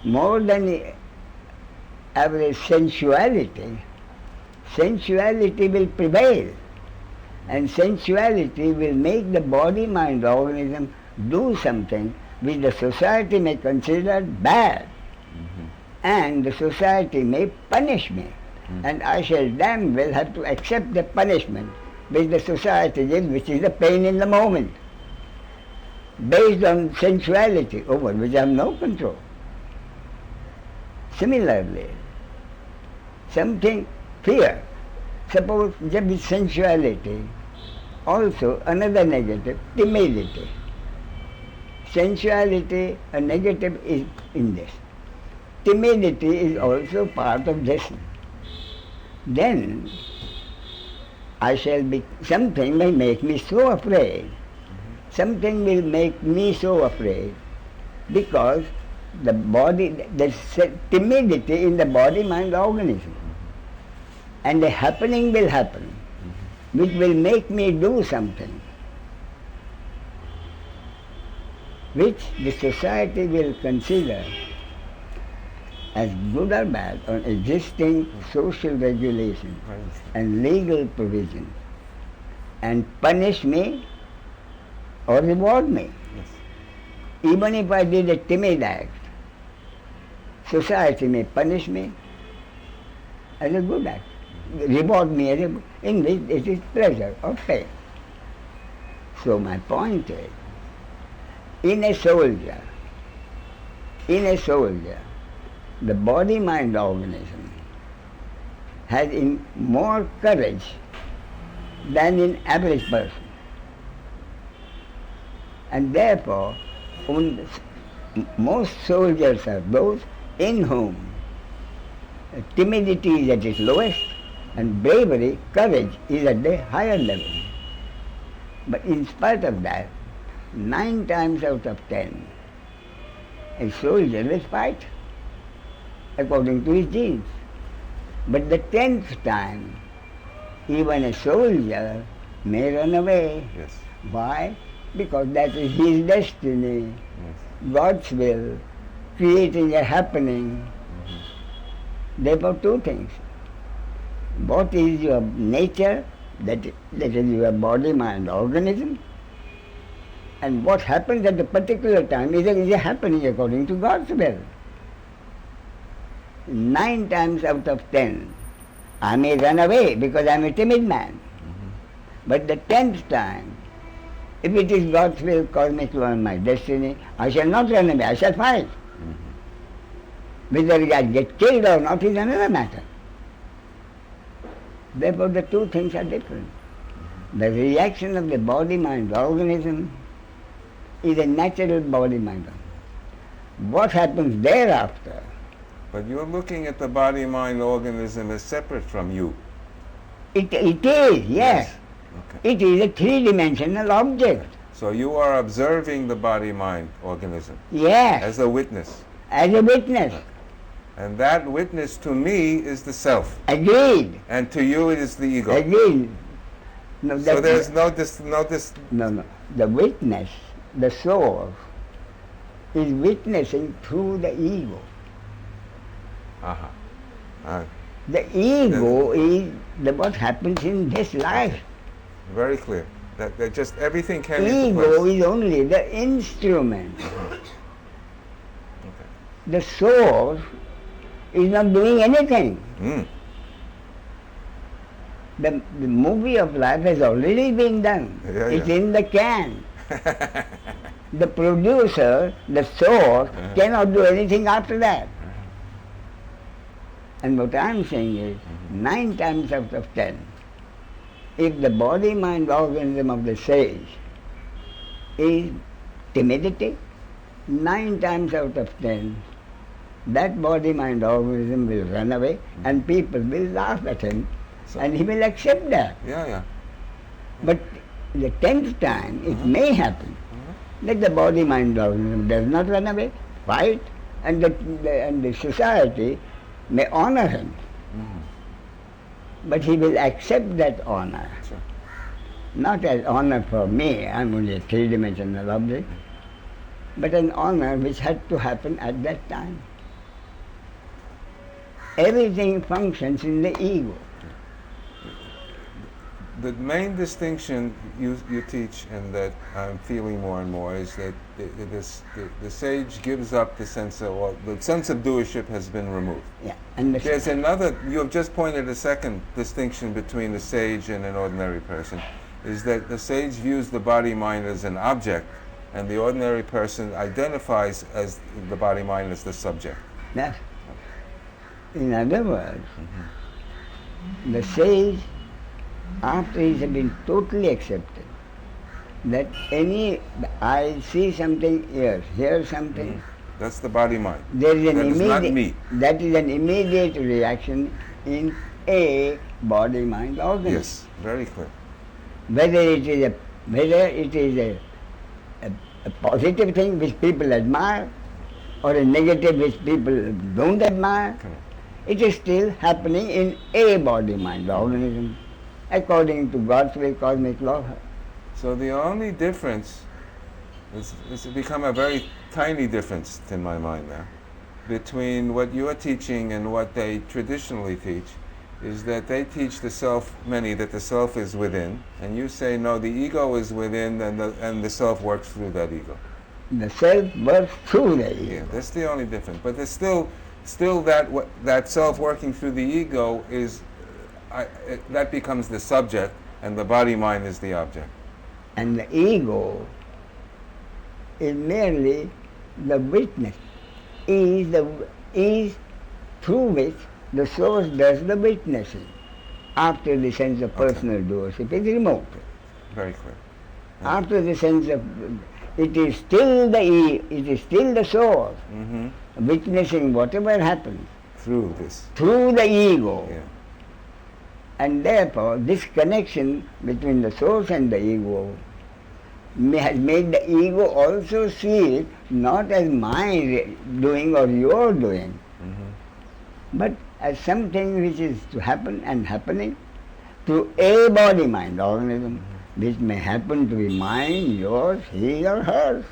more than average sensuality, sensuality will prevail. And sensuality will make the body-mind organism do something which the society may consider bad. And the society may punish me. And I shall damn well have to accept the punishment which the society gives, which is the pain in the moment, based on sensuality over which I have no control. Similarly, fear. Suppose just with sensuality, also another negative, timidity. Sensuality, a negative is in this. Timidity is also part of this. Then something may make me so afraid. Something will make me so afraid because there's timidity in the body-mind organism. And a happening will happen which will make me do something which the society will consider as good or bad on existing social regulation and legal provision, and punish me or reward me. Yes. Even if I did a timid act, society may punish me as a good act, reward me in which it is pleasure or pain. So my point is, in a soldier, the body-mind organism has more courage than an average person. And therefore, most soldiers are those in whom timidity is at its lowest and bravery, courage is at the higher level. But in spite of that, 9 times out of 10, a soldier will fight according to his genes. But the 10th time, even a soldier may run away. Yes. Why? Because that is his destiny, Yes. God's will, creating a happening. Therefore, two things. What is your nature, that is your body, mind, organism, and what happens at a particular time is a happening according to God's will. 9 times out of 10, I may run away because I am a timid man. But the 10th time, if it is God's will, cosmic law, and my destiny, I shall not run away, I shall fight. Whether I get killed or not is another matter. Therefore, the two things are different. The reaction of the body, mind, organism is a natural body, mind. What happens thereafter? But you're looking at the body, mind, organism as separate from you. It is, yes. Okay. It is a three-dimensional object. So you are observing the body, mind, organism Yes, as a witness. as a witness. And that witness to me is the self. Agreed. And to you it is the ego. Agreed. No, So there's no. no. The witness, the soul, is witnessing through the ego. Uh-huh. The ego is what happens in this life. Very clear. That just everything came into Ego place. is only the instrument. Okay. The soul is not doing anything. Mm. The movie of life has already been done. Yeah, It's yeah. in the can. The producer, the soul, cannot do anything after that. And what I'm saying is, 9 times out of 10, if the body, mind, organism of the sage is timidity, 9 times out of 10, that body, mind, organism will run away and people will laugh at him and he will accept that. Yeah. But the 10th time, it may happen that the body, mind, organism does not run away, fight, and the society may honor him. But he will accept that honor. Sure. Not as honor for me, I'm only a three-dimensional object, but an honor which had to happen at that time. Everything functions in the ego. The main distinction you teach, and that I'm feeling more and more, is that the sage gives up the sense of, well, the sense of doership has been removed. Yeah. And There's another, you have just pointed a second distinction between the sage and an ordinary person, is that the sage views the body-mind as an object, and the ordinary person identifies as the body-mind as the subject. Yes. In other words, the sage, after he has been totally accepted, that I see something, ears, hear something, That's the body-mind. there is an That is not me. That is an immediate reaction in a body-mind organism. Yes, very clear. Whether it is a positive thing which people admire, or a negative which people don't admire, Correct. it is still happening in a body-mind organism, according to God's will, cosmic law. So the only difference is become a very tiny difference in my mind now between what you are teaching and what they traditionally teach, is that they teach the self, that the self is within, and you say no, the ego is within, and the self works through that ego. The self works through the ego. Yeah, that's the only difference. But there's still that self working through the ego is that becomes the subject, and the body-mind is the object. And the ego is merely the witness, is through which the source does the witnessing, after the sense of personal doership is removed. Very clear. After the sense of, it is still the source witnessing whatever happens Through this. through the ego. Yeah. And therefore, this connection between the source and the ego has made the ego also see it not as my doing or your doing, but as something which is to happen and happening to a body-mind organism, which may happen to be mine, yours, his or hers.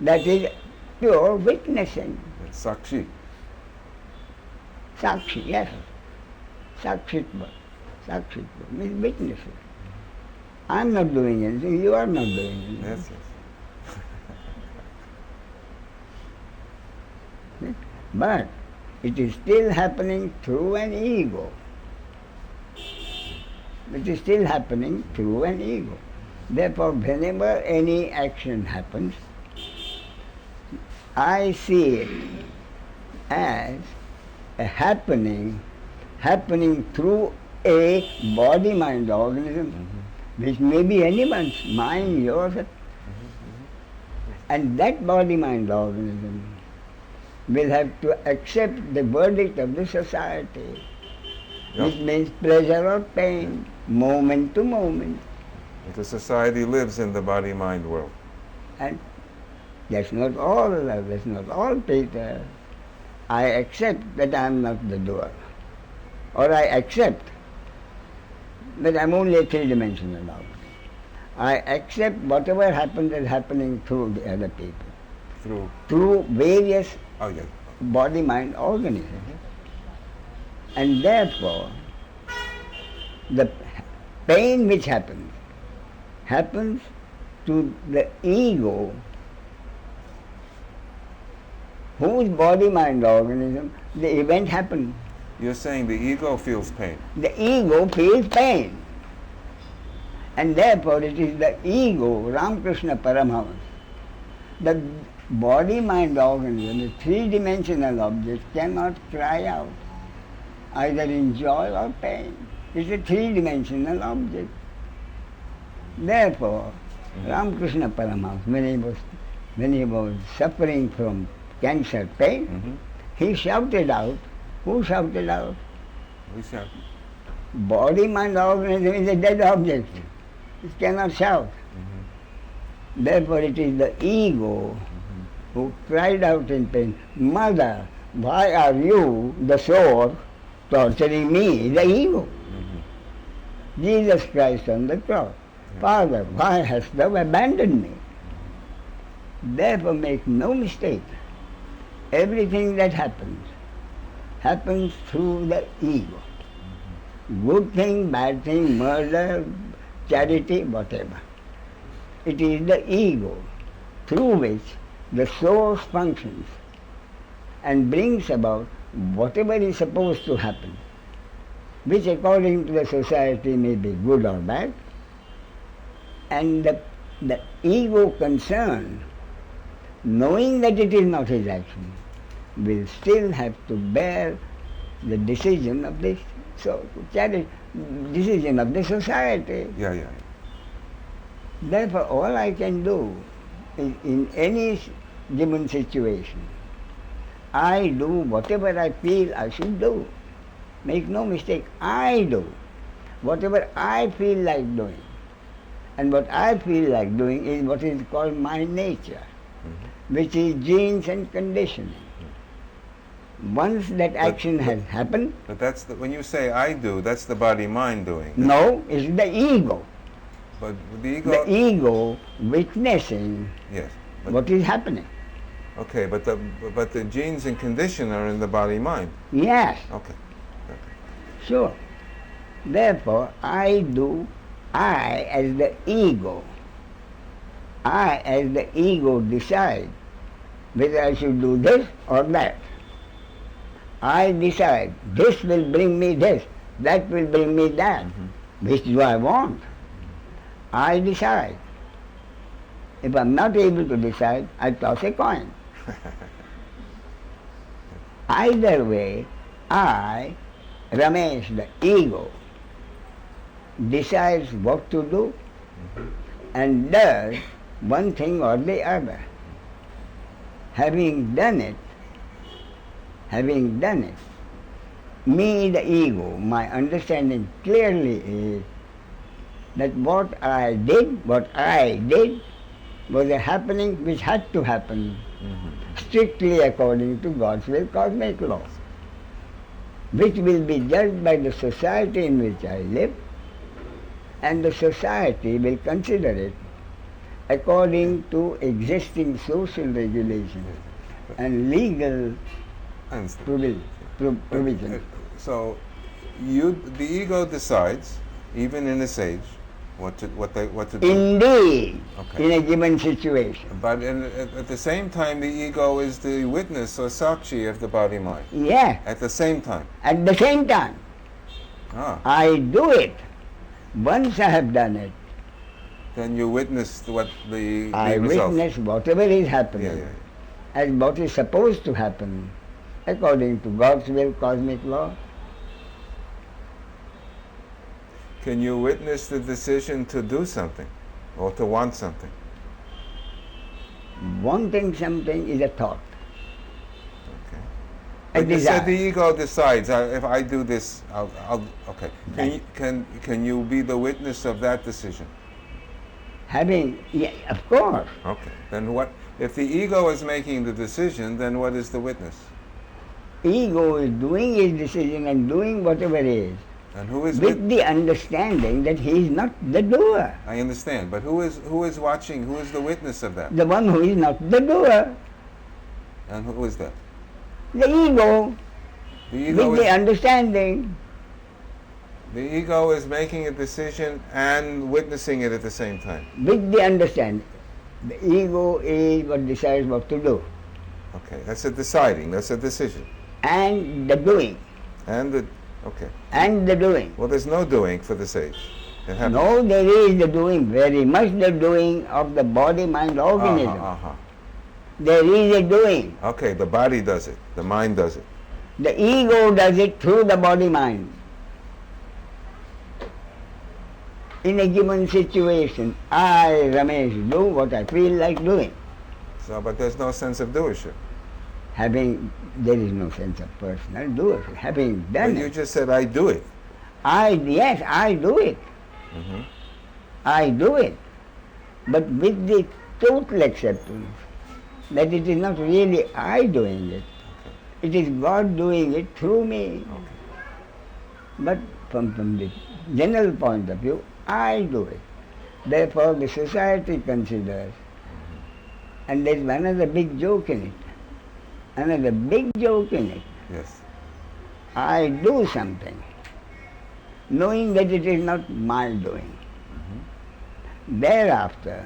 That is pure witnessing. It's Sakshi. Sakshi, yes. Sakshitva. Sakshitva means witnessing. I'm not doing anything, you are not doing anything. Yes, yes. But it is still happening through an ego. It is still happening through an ego. Therefore, whenever any action happens, I see it as a happening through a body-mind organism, which may be anyone's, mine, yours, and that body-mind organism will have to accept the verdict of the society, which means pleasure or pain, moment to moment. The society lives in the body-mind world. And that's not all, Peter. I accept that I am not the doer. Or I accept that I am only a three-dimensional object. I accept whatever happens is happening through the other people. Through various body-mind organisms. And therefore, the pain which happens to the ego, whose body-mind organism, the event happened. You're saying the ego feels pain. The ego feels pain. And therefore it is the ego, Ramakrishna Paramahamsa, the body-mind organism, the three-dimensional object cannot cry out, either in joy or pain. It's a three-dimensional object. Therefore, Ramakrishna Paramahamsa, when he was suffering from cancer pain, he shouted out. Who shouted out? We shout. Body-mind organism is a dead object. It cannot shout. Therefore, it is the ego who cried out in pain, Mother, why are you, the soul, torturing me, the ego? Jesus Christ on the cross. Father, why hast thou abandoned me? Therefore, make no mistake. Everything that happens through the ego. Good thing, bad thing, murder, charity, whatever. It is the ego through which the source functions and brings about whatever is supposed to happen, which according to the society may be good or bad, and the ego concerned, knowing that it is not his action, will still have to bear the decision of this decision of the society. Therefore, all I can do is in any given situation, I do whatever I feel I should do. Make no mistake, I do whatever I feel like doing. And what I feel like doing is what is called my nature, which is genes and conditioning. Once that action has happened... But that's when you say I do, that's the body-mind doing. No, it's the ego. But the ego... The ego witnessing what is happening. Okay, but the genes and condition are in the body-mind. Yes. Okay. Sure. Therefore, I as the ego decide whether I should do this or that. I decide this will bring me this, that will bring me that. Which do I want? I decide. If I'm not able to decide, I toss a coin. Either way, I, Ramesh, the ego, decides what to do and does one thing or the other. Having done it, me, the ego, my understanding clearly is that what I did was a happening which had to happen strictly according to God's will, cosmic law, which will be judged by the society in which I live, and the society will consider it according to existing social regulations and legal provision. So, the ego decides, even in this age, what to do. Indeed, Okay. in a given situation. But at the same time, the ego is the witness or sakshi of the body-mind. Yeah, At the same time. at the same time, I do it. Once I have done it, Then you witnessed what the I result. witness whatever is happening Yeah. as what is supposed to happen according to God's will, cosmic law. Can you witness the decision to do something or to want something? Wanting something is a thought. Okay. A But you said desire. the ego decides. If I do this, I'll okay. Can you be the witness of that decision? Yeah, of course. Okay. Then what? If the ego is making the decision, then what is the witness? Ego is doing his decision and doing whatever it is And who is with the understanding that he is not the doer. I understand, but who is watching? Who is the witness of that? The one who is not the doer. And who is that? The ego, The ego with the is understanding. the ego is making a decision and witnessing it at the same time. With the understanding. The ego is what decides what to do. Okay, that's a deciding. That's a decision. And the doing. And the okay. And the doing. Well, there's no doing for the sage. It happens. No, there is the doing, very much the doing of the body-mind organism. There is a doing. Okay, the body does it. The mind does it. The ego does it through the body-mind. In a given situation, I, Ramesh, do what I feel like doing. So, but there's no sense of doership. There is no sense of personal doership. Having But done you it, just said, I do it. yes, I do it. Mm-hmm. I do it. But with the total acceptance that it is not really I doing it. It is God doing it through me. But from the general point of view, I do it. Therefore the society considers, and there is another big joke in it. Another big joke in it. Yes. I do something, knowing that it is not my doing. Thereafter,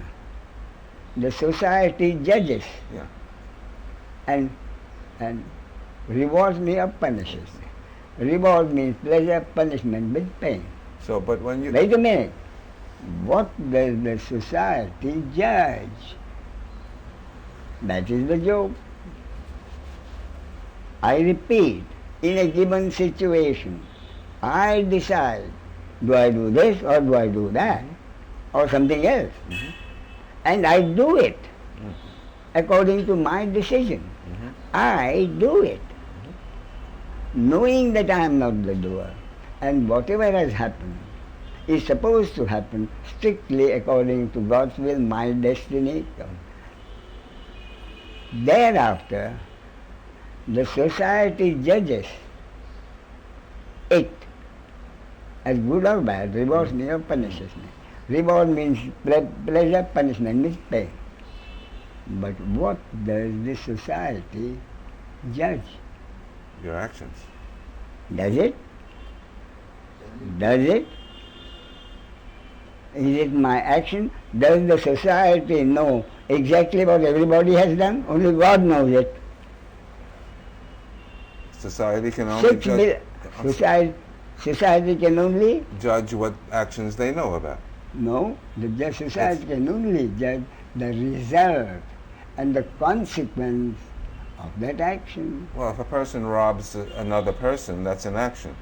the society judges Yeah. and rewards me or punishes me. Reward means pleasure, punishment means pain. So, but when you Wait a minute. What does the society judge? That is the joke. I repeat, in a given situation, I decide, do I do this or do I do that or something else? And I do it according to my decision. I do it, knowing that I am not the doer, and whatever has happened is supposed to happen strictly according to God's will, my destiny. Thereafter, the society judges it as good or bad, rewards me or punishes me. Reward means pleasure, punishment means pain. But what does the society judge? your actions. Does it? Does it? Is it my action? Does the society know exactly what everybody has done? Only God knows it. Society can only Society can only judge what actions they know about. the society can only judge the result and the consequence of that action. Well, if a person robs another person, that's an action,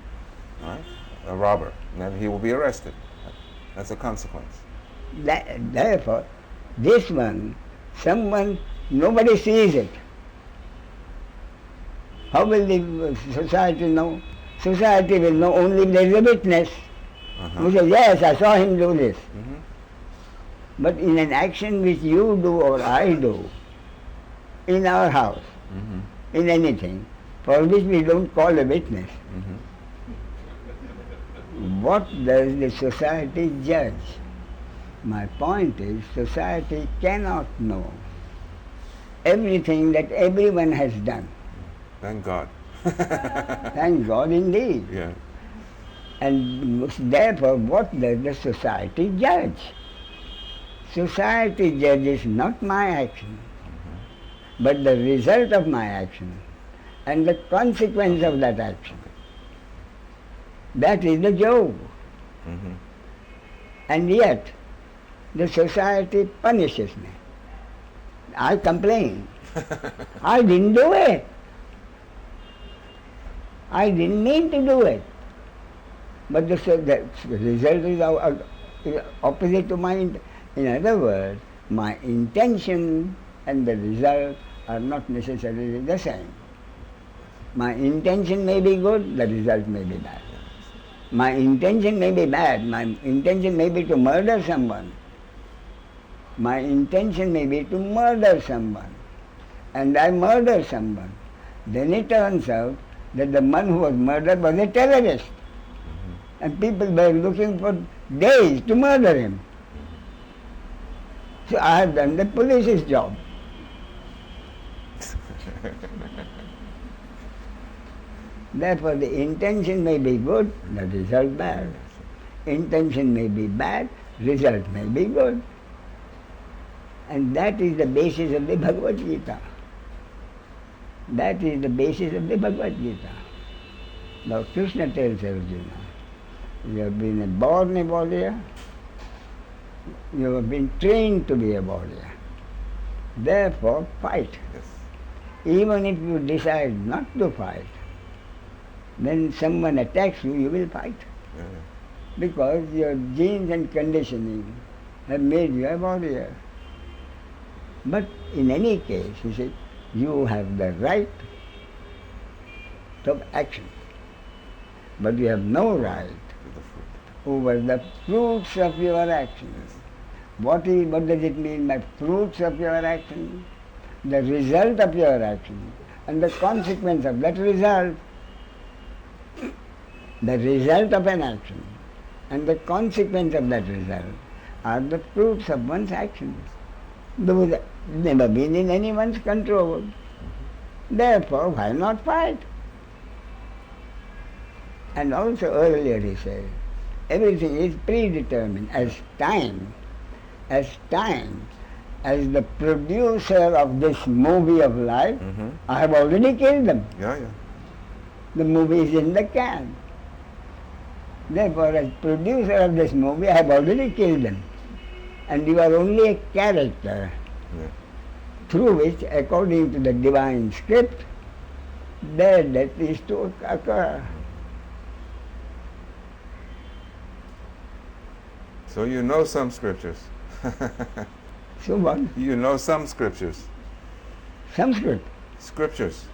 right? A robber, then he will be arrested. That's a consequence. Therefore, this one, nobody sees it. How will the society know? Society will know only if there is a witness. You say, yes, I saw him do this. Mm-hmm. But in an action which you do or I do, in our house, Mm-hmm. in anything, for which we don't call a witness, Mm-hmm. what does the society judge? My point is, society cannot know everything that everyone has done. Thank God. Thank God indeed. Yeah. And therefore, what does the society judge? Society judges not my action, but the result of my action and the consequence of that action. That is the joke. Mm-hmm. And yet, the society punishes me. I complain. I didn't do it. I didn't mean to do it. But the result is opposite to my intent. In other words, my intention and the result are not necessarily the same. My intention may be good, the result may be bad. My intention may be bad, my intention may be to murder someone. My intention may be to murder someone. And I murder someone. Then it turns out that the man who was murdered was a terrorist. And people were looking for days to murder him. So I have done the police's job. Therefore, the intention may be good, the result bad. Intention may be bad, result may be good. And that is the basis of the Bhagavad Gita. That is the basis of the Bhagavad Gita. Now Krishna tells Arjuna, you have been born a warrior, you have been trained to be a warrior. Therefore, fight. Yes. Even if you decide not to fight, when someone attacks you, you will fight. Yeah. Because your genes and conditioning have made you a warrior. But in any case, he said, you have the right of action, but you have no right To the fruit. over the fruits of your action. Yes. What does it mean by fruits of your action? The result of your action and the consequence of that result. The result of an action and the consequence of that result are the fruits of one's actions. Those have never been in anyone's control. Therefore, why not fight? And also earlier he said, everything is predetermined as time, as the producer of this movie of life, Mm-hmm. I have already killed them. Yeah. The movie is in the can. Therefore, as producer of this movie, I have already killed them. And you are only a character Yeah. through which, according to the divine script, their death is to occur. So you know some scriptures. So what? You know some scriptures. Sanskrit. Scriptures.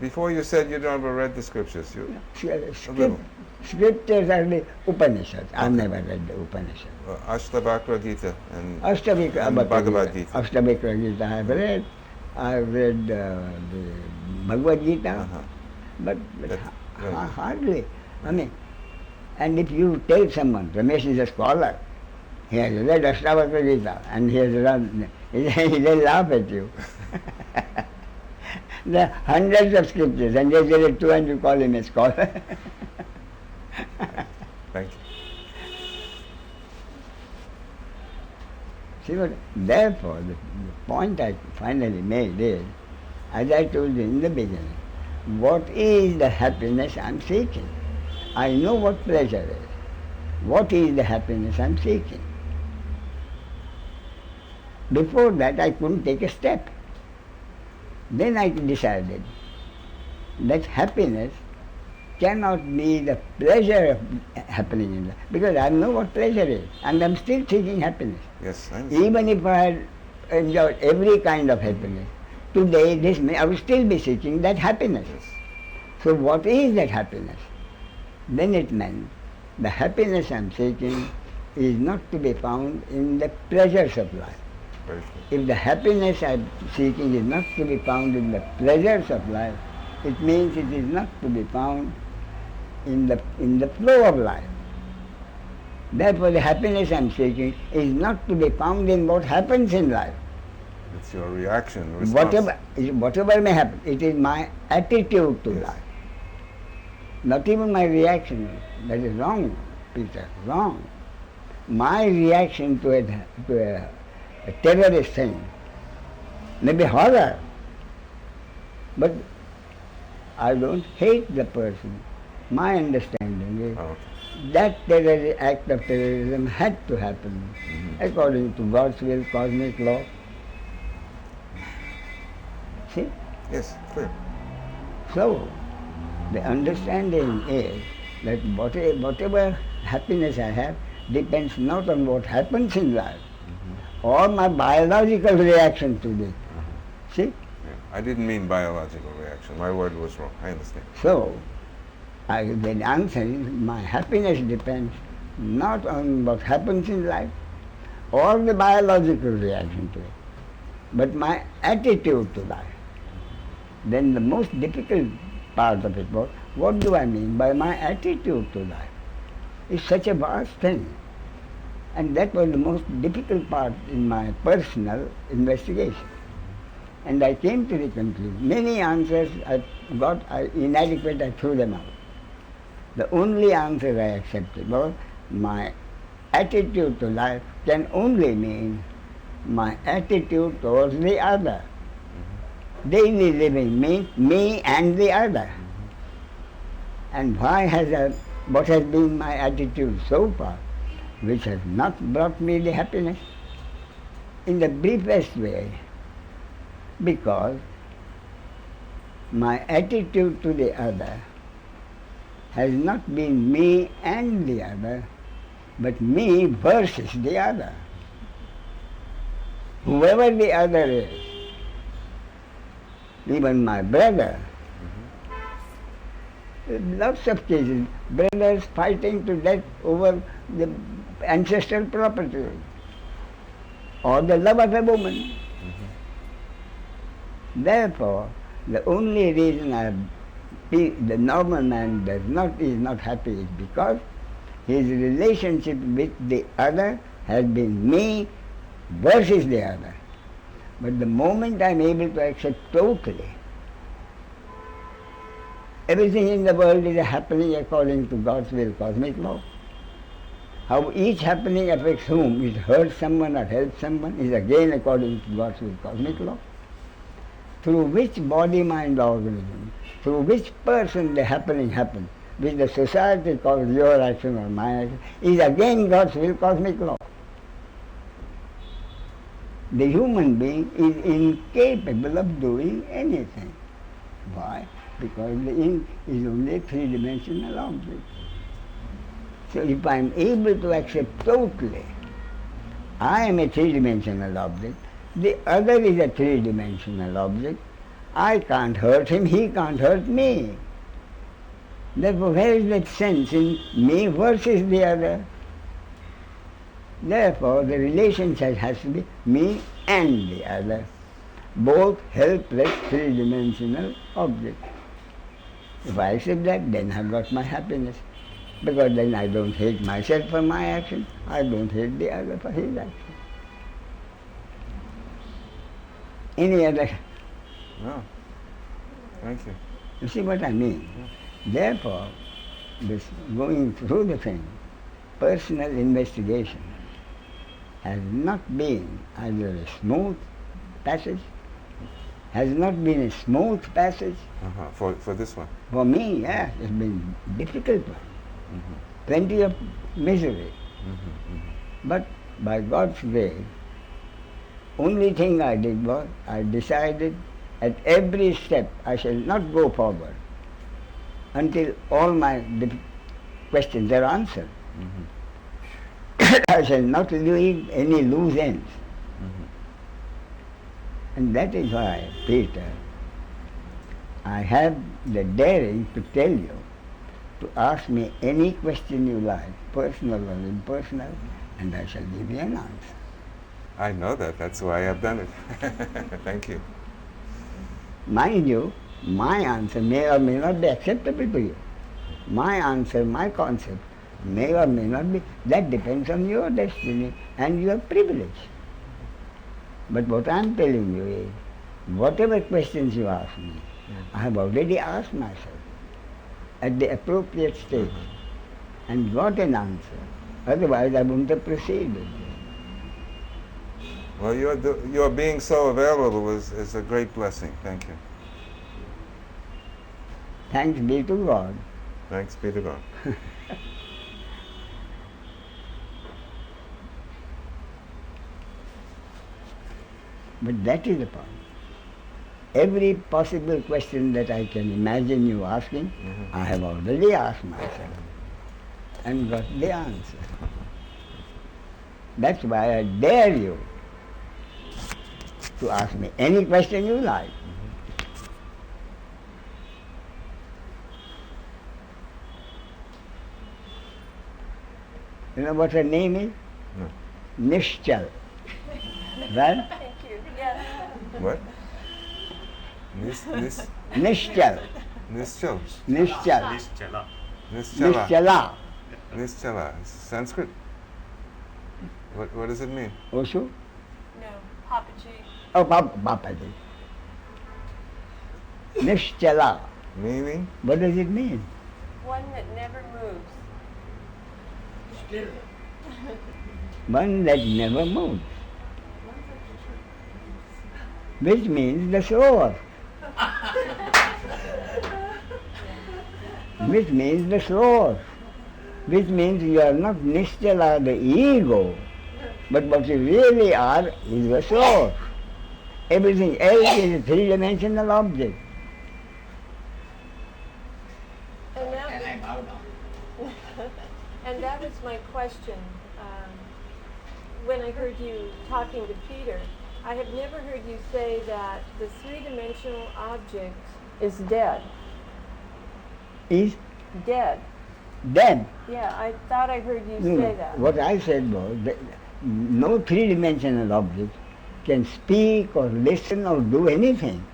Before you said you never read the scriptures. Scriptures are the Upanishads. I've never read the Upanishads. Ashtabhakra Gita and Bhagavad Gita. Ashtabhakra Gita I have read. I've read the Bhagavad Gita. Uh-huh. But right. hardly. I mean, and if you tell someone, Ramesh is a scholar, he has read Ashtabhakra Gita, and he has run, they'll laugh at you. There are hundreds of scriptures, and they read two and you call him a scholar. Thank you. See what? Therefore, the point I finally made is, as I told you in the beginning, what is the happiness I'm seeking? I know what pleasure is. What is the happiness I'm seeking? Before that, I couldn't take a step. Then I decided that happiness cannot be the pleasure of happening in life, because I know what pleasure is, and I'm still seeking happiness. Yes, I understand. Even if I had enjoyed every kind of happiness, today, this may, I will still be seeking that happiness. Yes. So what is that happiness? Then it meant the happiness I'm seeking is not to be found in the pleasures of life. Very true. If the happiness I'm seeking is not to be found in the pleasures of life, it means it is not to be found in the flow of life. Therefore, the happiness I'm seeking is not to be found in what happens in life. It's your reaction, response. Whatever may happen, it is my attitude to Yes. life. Not even my reaction. That is wrong, Peter, wrong. My reaction to a terrorist thing may be horror, but I don't hate the person. My understanding is Okay. that act of terrorism had to happen according to God's will, cosmic law. See? Yes, clear. So, the understanding is that whatever happiness I have depends not on what happens in life or my biological reaction to it. See? Yeah. I didn't mean biological reaction. My word was wrong. I understand. So, the answer is my happiness depends not on what happens in life or the biological reaction to it, but my attitude to life. Then the most difficult part of it was, what do I mean by my attitude to life? It's such a vast thing. And that was the most difficult part in my personal investigation. And I came to the conclusion, many answers I got inadequate, I threw them out. The only answer I accepted was my attitude to life can only mean my attitude towards the other. Daily living means me and the other. And what has been my attitude so far, which has not brought me the happiness? In the briefest way, because my attitude to the other has not been me and the other, but me versus the other. Whoever the other is, even my brother, lots of cases, brothers fighting to death over the ancestral property or the love of a woman. Therefore, the only reason the normal man is not happy is because his relationship with the other has been me versus the other. But the moment I am able to accept totally, everything in the world is happening according to God's will, cosmic law. How each happening affects whom, it hurts someone or helps someone, is again according to God's will, cosmic law. Through which body-mind organism, through which person the happening happens, which the society calls your action or my action, is again God's will, cosmic law. The human being is incapable of doing anything. Why? Because the ink is only a three-dimensional object. So if I am able to accept totally, I am a three-dimensional object, the other is a three-dimensional object, I can't hurt him, he can't hurt me. Therefore, where is that sense in me versus the other? Therefore, the relationship has to be me and the other, both helpless three-dimensional objects. If I accept that, then I've got my happiness. Because then I don't hate myself for my action, I don't hate the other for his action. Any other? No. Thank you. You see what I mean? Therefore, this going through the thing, personal investigation, has not been either a smooth passage, has not been a smooth passage. For this one. For me, yeah, it's been difficult one. Plenty of misery. But by God's grace, only thing I did was, I decided at every step I shall not go forward until all my questions are answered. I shall not leave any loose ends. And that is why, Peter, I have the daring to tell you to ask me any question you like, personal or impersonal, and I shall give you an answer. I know that. That's why I've done it. Thank you. Mind you, my answer may or may not be acceptable to you. My answer, my concept, may or may not be. That depends on your destiny and your privilege. But what I am telling you is, whatever questions you ask me, I have already asked myself at the appropriate stage and got an answer. Otherwise, I wouldn't have proceeded. Well, your being so available is a great blessing. Thank you. Thanks be to God. Thanks be to God. But that is the point. Every possible question that I can imagine you asking, I have already asked myself and got the answer. That's why I dare you to ask me any question you like. You know what her name is? No. Nishchal. Right? Thank you. Yes. What? Nishchal. Nischal. Nishchal. Nischala. Nischala. Nischala. Nischala. Sanskrit. What does it mean? Osho? No. Papa G. Oh, Papaji. Nischala. Meaning? What does it mean? One that never moves. One that never moves. Which means the slower. Which means the slower. Which means you are not Nischala, the ego, but what you really are is the soul. Everything else is a three-dimensional object. And that, and that was my question. When I heard you talking to Peter, I have never heard you say that the three-dimensional object is dead. Is Dead. dead. Yeah, I thought I heard you No, say that. what I said was that no three-dimensional object can speak or listen or do anything.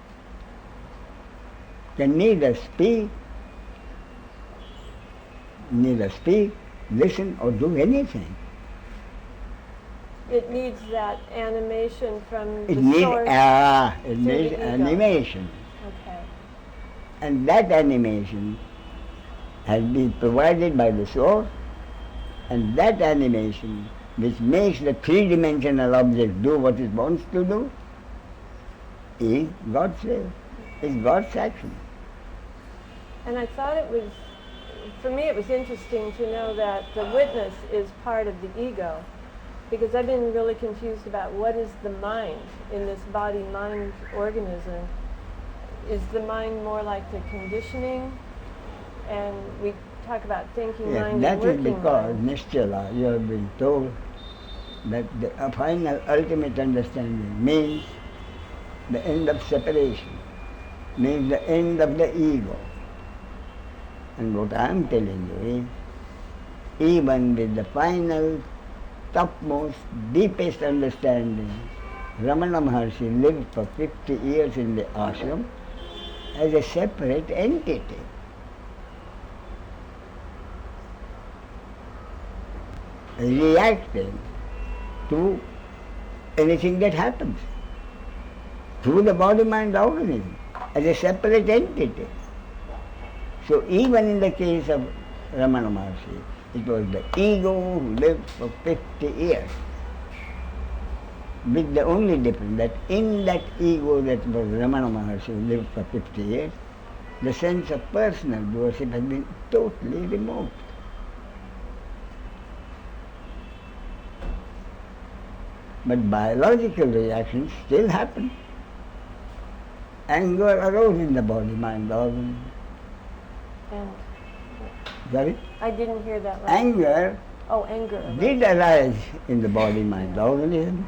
Can neither speak, listen or do anything. It needs that animation from It the needs, source. it to needs the ego. animation. Okay. And that animation has been provided by the source, and that animation which makes the three-dimensional object do what it wants to do is God's will, is God's action. And I thought it was, for me it was interesting to know that the witness is part of the ego, because I've been really confused about what is the mind in this body-mind organism. Is the mind more like the conditioning? And we talk about thinking Yes, mind that and is working because, mind. Nischala, you have been told that the final ultimate understanding means the end of separation, means the end of the ego. And what I am telling you is, even with the final, topmost, deepest understanding, Ramana Maharshi lived for 50 years in the ashram as a separate entity. Reacting to anything that happens through the body-mind organism as a separate entity. So even in the case of Ramana Maharshi, it was the ego who lived for 50 years, with the only difference that in that ego that was Ramana Maharshi who lived for 50 years, the sense of personal worship has been totally removed. But biological reactions still happen. Anger arose in the body-mind organism. And Sorry? I didn't hear that last. Anger Oh, anger. did arise in the body-mind organism.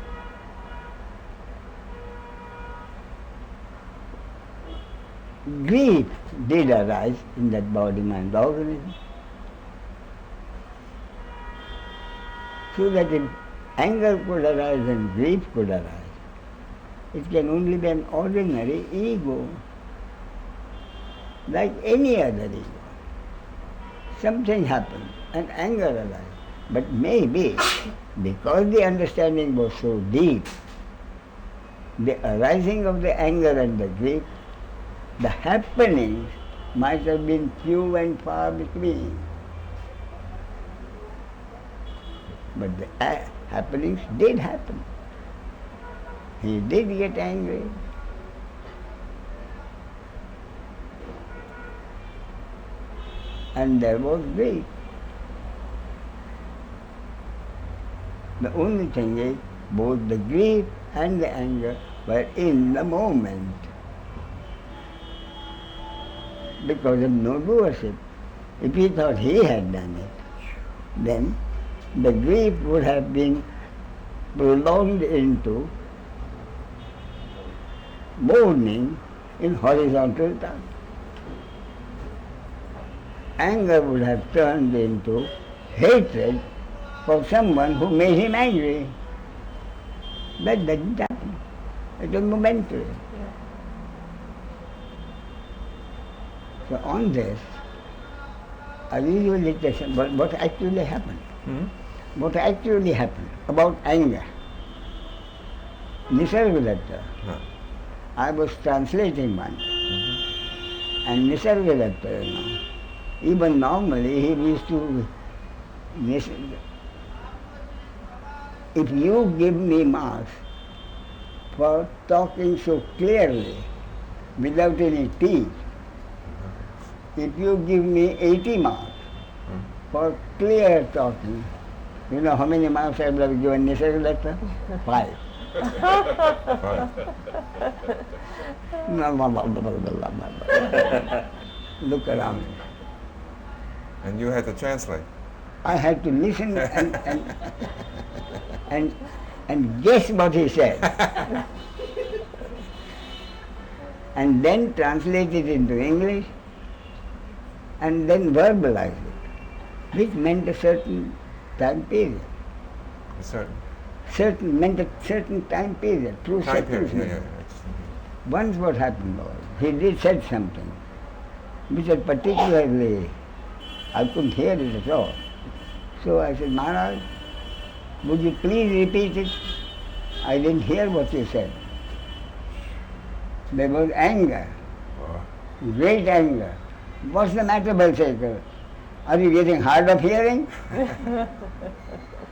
grief did arise in that body-mind organism. So that if anger could arise and grief could arise, it can only be an ordinary ego, like any other ego. Something happened and anger arose. But maybe because the understanding was so deep, the arising of the anger and the grief, the happenings might have been few and far between. But the happenings did happen. He did get angry. And there was grief. The only thing is, both the grief and the anger were in the moment because of no doership. If he thought he had done it, then the grief would have been prolonged into mourning in horizontal terms. Anger would have turned into hatred for someone who made him angry. That doesn't happen. It was momentary. So on this, I usually tell what actually happened. What actually happened about anger. Nisargadatta. I was translating one. And Nisargadatta, even normally he used to, if you give me marks for talking so clearly without any teeth, if you give me 80 marks for clear talking, you know how many marks I would have given Nisargadatta? 5. 5. Look around. And you had to translate. I had to listen and guess what he said. And then translate it into English and then verbalize it, which meant a certain time period. Meant a certain time period, through Time period, seconds. yeah. Once what happened was, he did said something, which was particularly, I couldn't hear it at all. So I said, Maharaj, would you please repeat it? I didn't hear what you said. There was anger, great anger. What's the matter, Balsekar? Are you getting hard of hearing?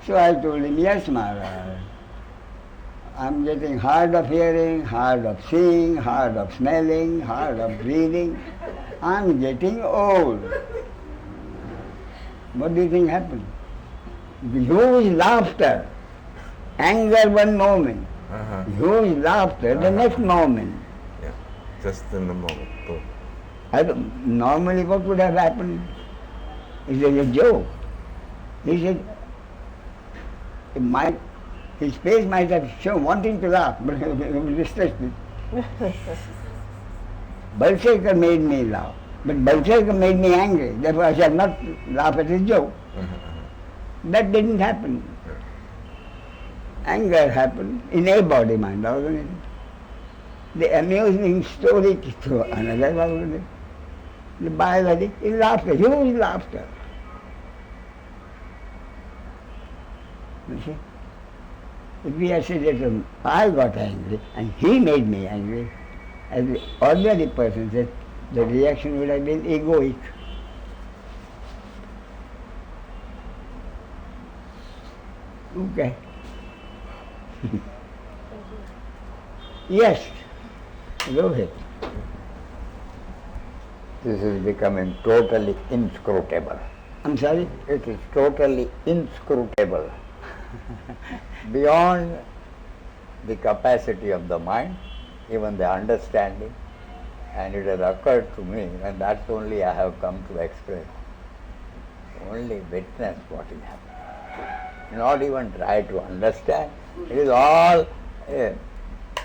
So I told him, yes, Maharaj. I'm getting hard of hearing, hard of seeing, hard of smelling, hard of breathing. I'm getting old. What do you think happened? Huge laughter. Anger one moment. Huge laughter the next moment. Yeah, just in the moment. Boom. Normally what would have happened? It was a joke. He said, his face might have shown wanting to laugh, but he was distracted. Balsekar made me laugh, but Balsekar made me angry. Therefore I shall not laugh at his joke. That didn't happen. Anger happened in a body-mind organism. The amusing story to another organism. The biology is laughter, huge laughter. You see? If we had said that I got angry and he made me angry, as the ordinary person said, the reaction would have been egoic. Okay. Yes. Go ahead. This is becoming totally inscrutable. I'm sorry? It is totally inscrutable. Beyond the capacity of the mind, even the understanding, and it has occurred to me, and that's only I have come to express. Only witness what is happening. Not even try to understand. It is all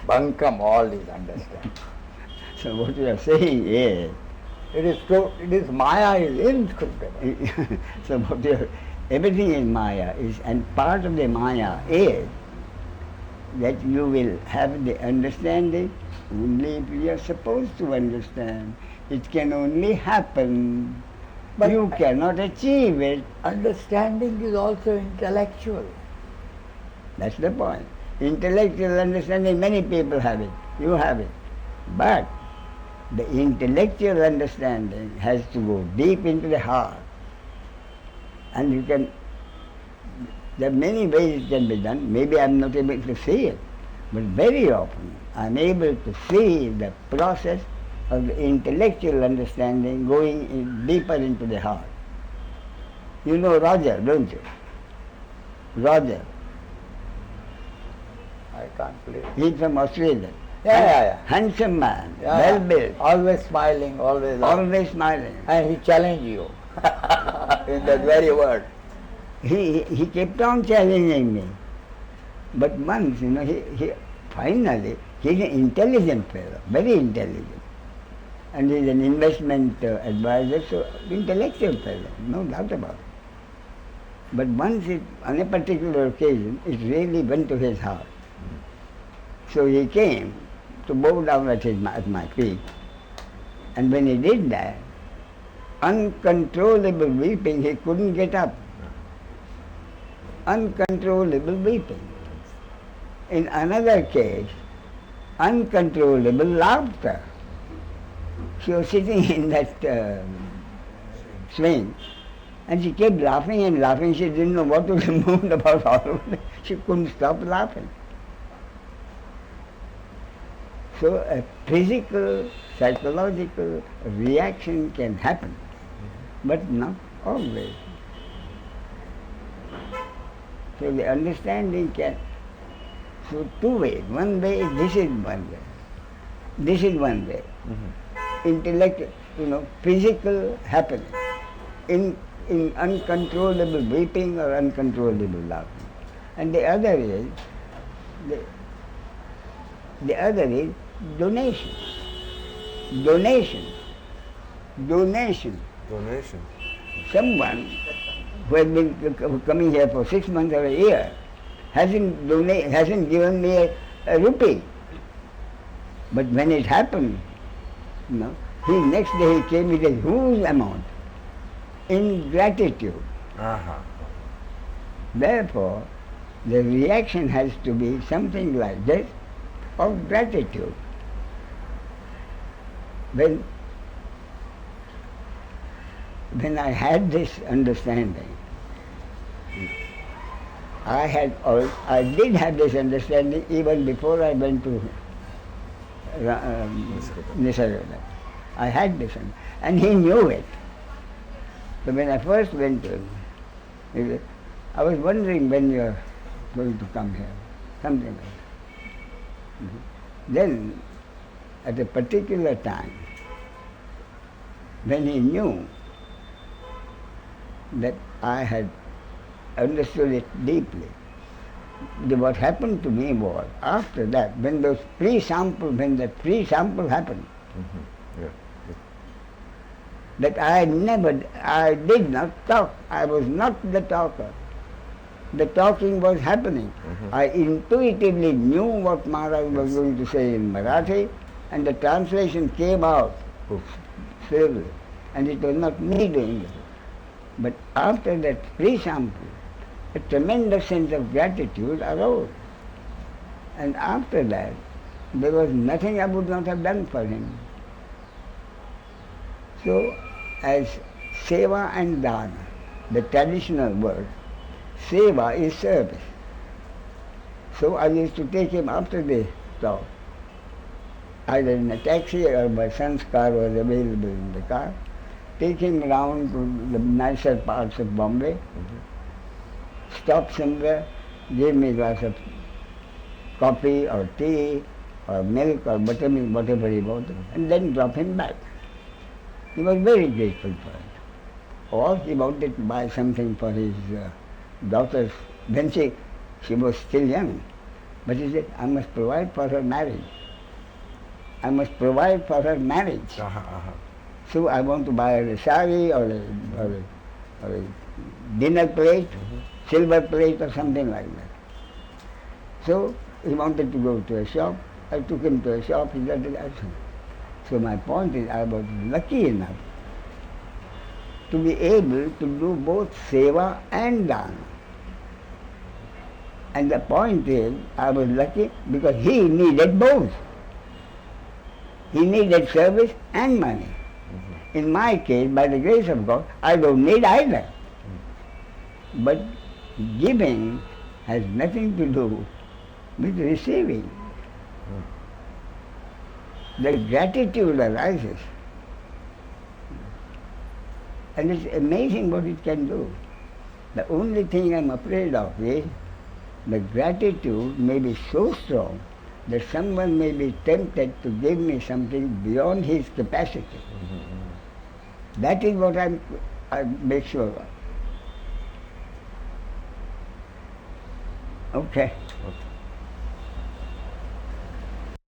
bunkum, all is understanding. So what you are saying is, It is Maya is inscrutable. so what you are, everything in Maya is, and part of the Maya is that you will have the understanding only if you are supposed to understand. It can only happen. But you cannot achieve it. Understanding is also intellectual. That's the point. Intellectual understanding, many people have it. You have it. But the intellectual understanding has to go deep into the heart. And you can, there are many ways it can be done. Maybe I'm not able to see it. But very often I'm able to see the process of the intellectual understanding going deeper into the heart. You know Roger, don't you? Roger. I can't believe. He's from Australia. Yeah. Handsome man, Yeah, well built, always smiling, always laughing. always smiling. And he challenged you in that very word. He kept on challenging me. But once, he finally, he's an intelligent fellow, very intelligent. And he's an investment advisor, so intellectual fellow, no doubt about it. But once, on a particular occasion, it really went to his heart. So he came to bow down at my feet. And when he did that, uncontrollable weeping, he couldn't get up. Uncontrollable weeping. In another case, uncontrollable laughter. She was sitting in that swing, and she kept laughing and laughing. She didn't know what to do about all of it. She couldn't stop laughing. So a physical, psychological reaction can happen, but not always. So the understanding can, so two ways. One way, this is one way. This is one way. Intellect, physical happening in uncontrollable weeping or uncontrollable laughing. And the other is, the other is donation. Donation. Donation. Donation. Someone who has been coming here for 6 months or a year hasn't given me a rupee. But when it happened, next day he came with a huge amount in gratitude. Therefore, the reaction has to be something like this, of gratitude. When I had this understanding, I did have this understanding even before I went to Nisargadatta. I had this, and he knew it. So when I first went to him, he said, I was wondering when you are going to come here, something like that. Then, at a particular time, when he knew that I had understood it deeply, what happened to me was, after that, when that pre-sample happened, that I did not talk, I was not the talker. The talking was happening. I intuitively knew what Maharaj was going to say in Marathi, and the translation came out slowly, and it was not me doing it. But after that pre-sample, a tremendous sense of gratitude arose. And after that, there was nothing I would not have done for him. So, as seva and dana, the traditional word, seva is service. So I used to take him after the talk, either in a taxi or my son's car was available in the car, take him around to the nicer parts of Bombay, stop somewhere, give me a glass of coffee or tea or milk or buttermilk, whatever he wanted, and then drop him back. He was very grateful for it. Or he wanted to buy something for his daughter's, when she was still young. But he said, I must provide for her marriage. I must provide for her marriage. So I want to buy her a sari or a dinner plate, silver plate or something like that. So he wanted to go to a shop. I took him to a shop. He said, so my point is, I was lucky enough to be able to do both seva and dana. And the point is, I was lucky because he needed both. He needed service and money. In my case, by the grace of God, I don't need either. But giving has nothing to do with receiving. The gratitude arises. And it's amazing what it can do. The only thing I'm afraid of is the gratitude may be so strong that someone may be tempted to give me something beyond his capacity. That is what I make sure of. Okay.